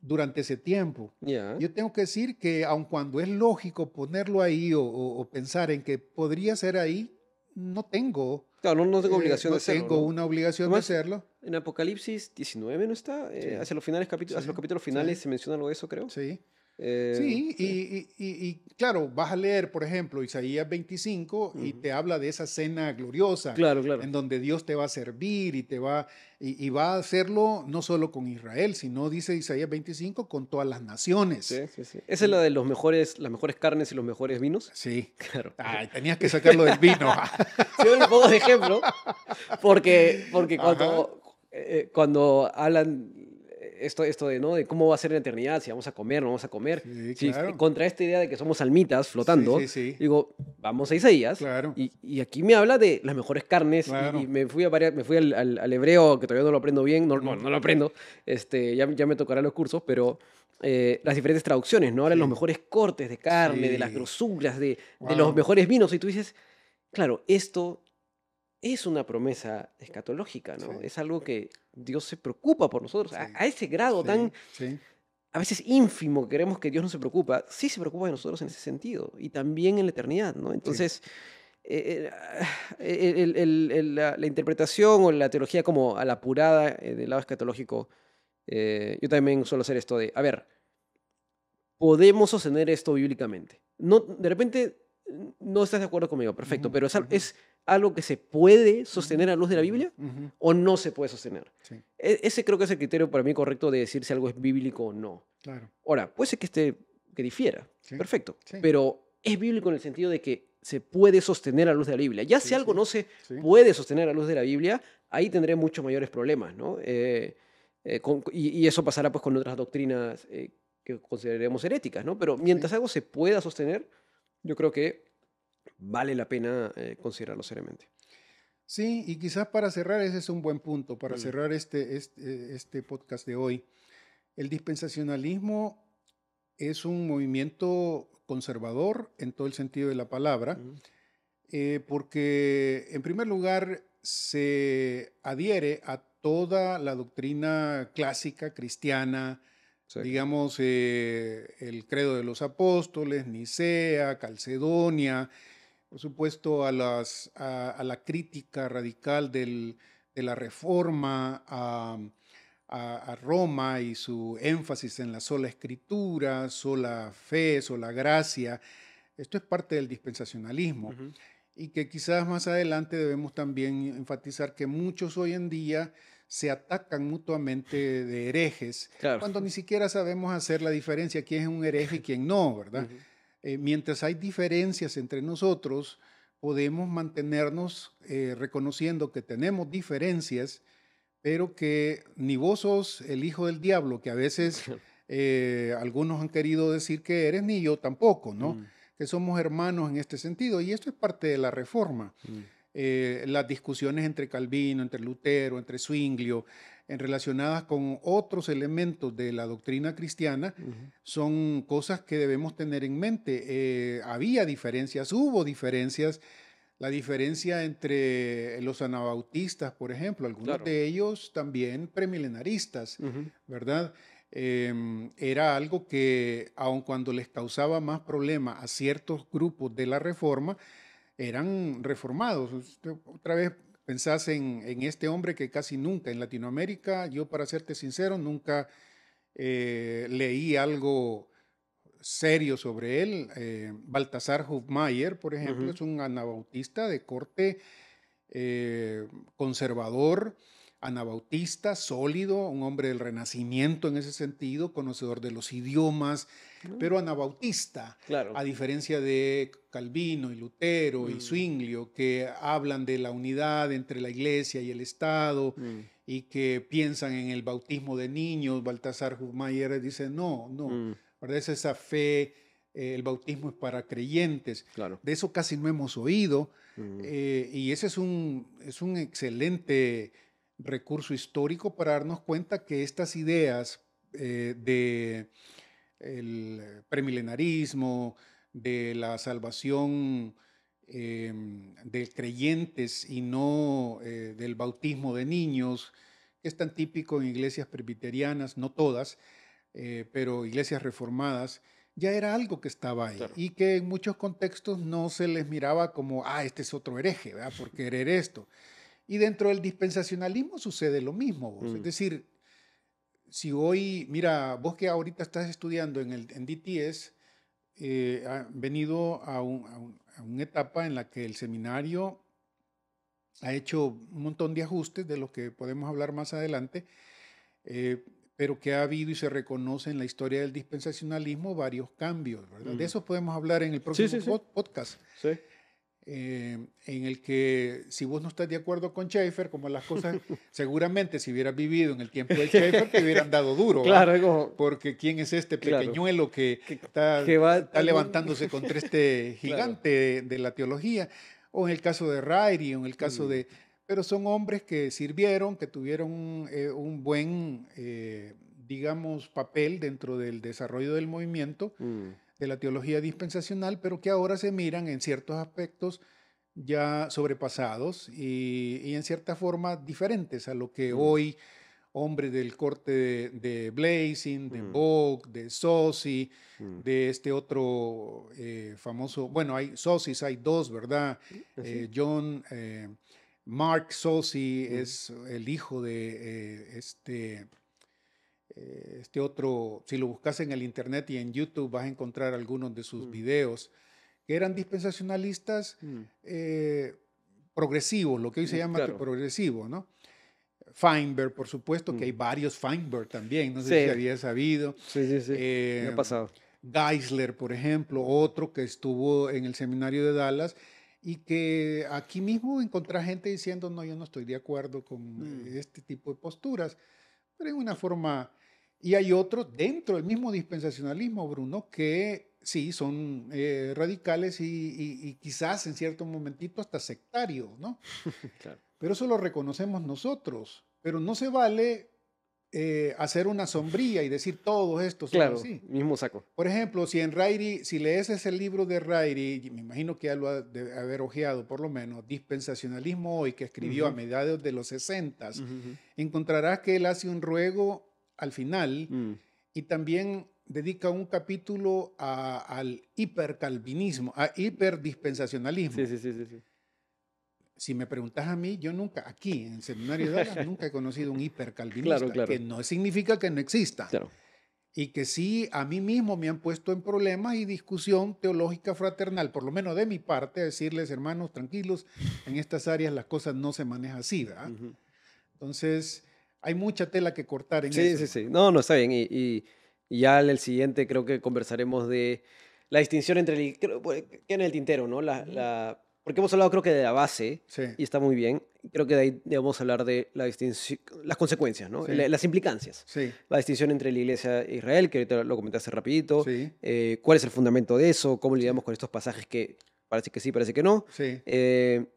durante ese tiempo. Ya. Yo tengo que decir que aun cuando es lógico ponerlo ahí o pensar en que podría ser ahí, no tengo, Claro, no tengo obligación de no hacerlo, tengo ¿no? una obligación de Además, hacerlo. en Apocalipsis 19 no está. Sí, Hacia los finales, hacia los sí, capítulos finales sí, se menciona algo de eso, creo. sí. Sí, Sí. y claro, vas a leer, por ejemplo, Isaías 25 y Ujú. te habla de esa cena gloriosa Claro, claro. en donde Dios te va a servir y va a hacerlo no solo con Israel, sino, dice Isaías 25, con todas las naciones. Sí, sí, sí. Esa es la Y de las mejores carnes y los mejores vinos. sí, Claro. ay, tenías que sacarlo del vino. Siempre lo pongo de ejemplo porque Ajá, cuando hablan esto de, ¿no? De cómo va a ser la eternidad, si vamos a comer, no vamos a comer, sí, si, claro. contra esta idea de que somos almitas Sí, flotando, sí, sí, digo, vamos a Isaías, claro, y aquí me habla de las mejores carnes, y claro. me fui al hebreo, que todavía no lo aprendo bien, no, Ujú, no lo aprendo, ya me tocará los cursos, pero las diferentes traducciones, ¿no? Hablan de los sí, mejores cortes de carne, de las sí, grosuras, de los wow, mejores vinos, y tú dices, claro, esto es una promesa escatológica, ¿no? sí, Es algo que Dios se preocupa por nosotros. sí, A ese grado tan, sí, sí, a veces ínfimo, que creemos que Dios no se preocupa, sí se preocupa de nosotros en ese sentido y también en la eternidad, ¿no? sí. Entonces, la interpretación o la teología como a la apurada del lado escatológico, yo también suelo hacer esto de, a ver, podemos sostener esto bíblicamente. No, de repente no estás de acuerdo conmigo, perfecto, Ujú, pero ujú, es algo que se puede ujú, sostener a luz de la ujú, Biblia ujú. o no se puede sostener. Sí, Ese creo que es el criterio para mí correcto de decir si algo es bíblico o no. claro, Ahora, puede ser que difiera, sí, perfecto, sí, pero es bíblico en el sentido de que se puede sostener a luz de la Biblia. Ya si sí, algo sí, no se sí, puede sostener a luz de la Biblia, ahí tendré muchos mayores problemas, ¿no? Y eso pasará pues con otras doctrinas que consideraremos heréticas, ¿no? Pero sí. mientras algo se pueda sostener, yo creo que vale la pena considerarlo seriamente. Sí, y quizás para cerrar, ese es un buen punto, para Mm, cerrar este podcast de hoy. El dispensacionalismo es un movimiento conservador en todo el sentido de la palabra, mm, porque en primer lugar se adhiere a toda la doctrina clásica cristiana, sí, digamos, el credo de los apóstoles, Nicea, Calcedonia, por supuesto, a la crítica radical de la reforma a Roma y su énfasis en la sola escritura, sola fe, sola gracia. Esto es parte del dispensacionalismo ujú, y que quizás más adelante debemos también enfatizar que muchos hoy en día se atacan mutuamente de herejes, claro. cuando ni siquiera sabemos hacer la diferencia quién es un hereje y quién no, ¿verdad? Ujú, Mientras hay diferencias entre nosotros, podemos mantenernos reconociendo que tenemos diferencias, pero que ni vos sos el hijo del diablo, que a veces claro, algunos han querido decir que eres, ni yo tampoco, ¿no? mm, Que somos hermanos en este sentido. Y esto es parte de la reforma. mm, Las discusiones entre Calvino, entre Lutero, entre Zwinglio, relacionadas con otros elementos de la doctrina cristiana, ujú, son cosas que debemos tener en mente. Había diferencias, hubo diferencias. La diferencia entre los anabautistas, por ejemplo, algunos claro. de ellos también premilenaristas, Ujú, ¿verdad? Era algo que, aun cuando les causaba más problema a ciertos grupos de la reforma, eran reformados. Usted otra vez pensás en este hombre que casi nunca en Latinoamérica, yo para serte sincero, nunca leí algo serio sobre él. Baltasar Hofmeier, por ejemplo, ujú, es un anabautista de corte conservador, anabautista, sólido, un hombre del Renacimiento en ese sentido, conocedor de los idiomas, pero anabautista, Claro. a diferencia de Calvino y Lutero y Zwinglio, que hablan de la unidad entre la iglesia y el Estado y que piensan en el bautismo de niños. Baltasar Hubmaier dice, no, ¿verdad? Es esa fe, el bautismo es para creyentes. Claro. De eso casi no hemos oído, y ese es un excelente recurso histórico para darnos cuenta que estas ideas de el premilenarismo, de la salvación de creyentes y no del bautismo de niños, que es tan típico en iglesias presbiterianas, no todas, pero iglesias reformadas, ya era algo que estaba ahí, claro, y que en muchos contextos no se les miraba como, este es otro hereje, ¿verdad?, por querer esto. Y dentro del dispensacionalismo sucede lo mismo. Es decir, si hoy, mira, vos que ahorita estás estudiando en DTS, ha venido a una etapa en la que el seminario ha hecho un montón de ajustes de los que podemos hablar más adelante, pero que ha habido y se reconoce en la historia del dispensacionalismo varios cambios, ¿verdad? De eso podemos hablar en el próximo podcast. Sí. En el que si vos no estás de acuerdo con Schaeffer, como las cosas, seguramente si hubieras vivido en el tiempo de Schaeffer te hubieran dado duro. Claro, como, porque ¿quién es este pequeñuelo que está levantándose contra este gigante de la teología? O en el caso de Ryrie, o en el caso de... Pero son hombres que sirvieron, que tuvieron un buen, digamos, papel dentro del desarrollo del movimiento de la teología dispensacional, pero que ahora se miran en ciertos aspectos ya sobrepasados y en cierta forma diferentes a lo que hoy hombres del corte de Blazing, de Vogt, de Saussure, de este otro famoso, bueno, hay Saussure, hay dos, ¿verdad? Mark Saussure es el hijo de este otro, si lo buscas en el internet y en YouTube vas a encontrar algunos de sus videos, que eran dispensacionalistas progresivos, lo que hoy se llama progresivo, ¿no? Feinberg, por supuesto, que hay varios Feinberg también, no sé si había sabido. Sí. Me ha pasado. Geisler, por ejemplo, otro que estuvo en el seminario de Dallas y que aquí mismo encontré gente diciendo, no, yo no estoy de acuerdo con este tipo de posturas, pero en una forma... Y hay otros dentro del mismo dispensacionalismo, Bruno, que sí son radicales y quizás en cierto momentito hasta sectarios, ¿no? Claro. Pero eso lo reconocemos nosotros. Pero no se vale hacer una sombría y decir todos estos son así. Mismo saco. Por ejemplo, si lees ese libro de Ryrie, me imagino que ya lo ha de haber ojeado por lo menos, Dispensacionalismo Hoy, que escribió a mediados de los 60, encontrarás que él hace un ruego al final y también dedica un capítulo al hipercalvinismo, a hiperdispensacionalismo. Sí. Si me preguntas a mí, yo nunca, aquí en el seminario de Dallas, nunca he conocido un hipercalvinista, claro. Que no significa que no exista. Claro. Y que sí, a mí mismo me han puesto en problemas y discusión teológica fraternal, por lo menos de mi parte, a decirles, hermanos, tranquilos, en estas áreas las cosas no se manejan así, ¿verdad? Entonces, hay mucha tela que cortar en eso. Sí. No, está bien. Y ya en el siguiente creo que conversaremos de la distinción entre, queda en el tintero, ¿no? Porque hemos hablado creo que de la base, y está muy bien. Creo que de ahí debemos hablar de la distinción, las consecuencias, ¿no? Las implicancias. La distinción entre la Iglesia e Israel, que ahorita lo comentaste rapidito. ¿Cuál es el fundamento de eso? ¿Cómo lidiamos con estos pasajes que parece que sí, parece que no?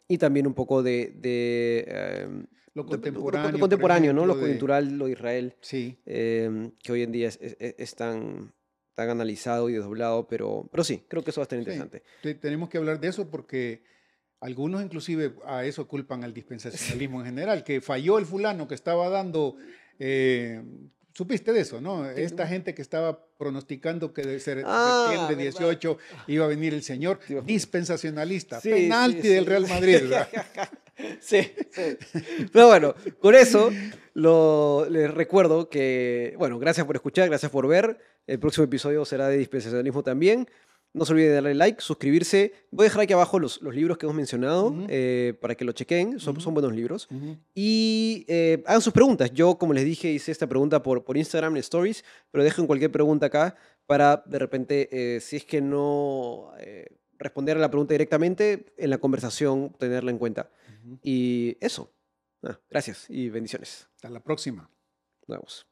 Y también un poco de lo contemporáneo. Lo contemporáneo, ¿no? Lo coyuntural, lo de Israel. Que hoy en día es tan analizado y desdoblado, pero sí, creo que eso va a estar interesante. Tenemos que hablar de eso porque algunos inclusive a eso culpan al dispensacionalismo en general, que falló el fulano que estaba dando, supiste de eso, ¿no? Esta gente que estaba pronosticando que de septiembre 18 iba a venir el Señor, dispensacionalista, penalti del Real Madrid, ¿verdad? Sí. Pero bueno, con eso les recuerdo que, bueno, gracias por escuchar, gracias por ver. El próximo episodio será de dispensacionalismo también. No se olviden de darle like, suscribirse. Voy a dejar aquí abajo los libros que hemos mencionado para que lo chequen. Son buenos libros. Y hagan sus preguntas. Yo, como les dije, hice esta pregunta por Instagram en Stories, pero dejen cualquier pregunta acá para, de repente, si es que no responder a la pregunta directamente, en la conversación tenerla en cuenta. Y eso. Gracias y bendiciones. Hasta la próxima. Nos vemos.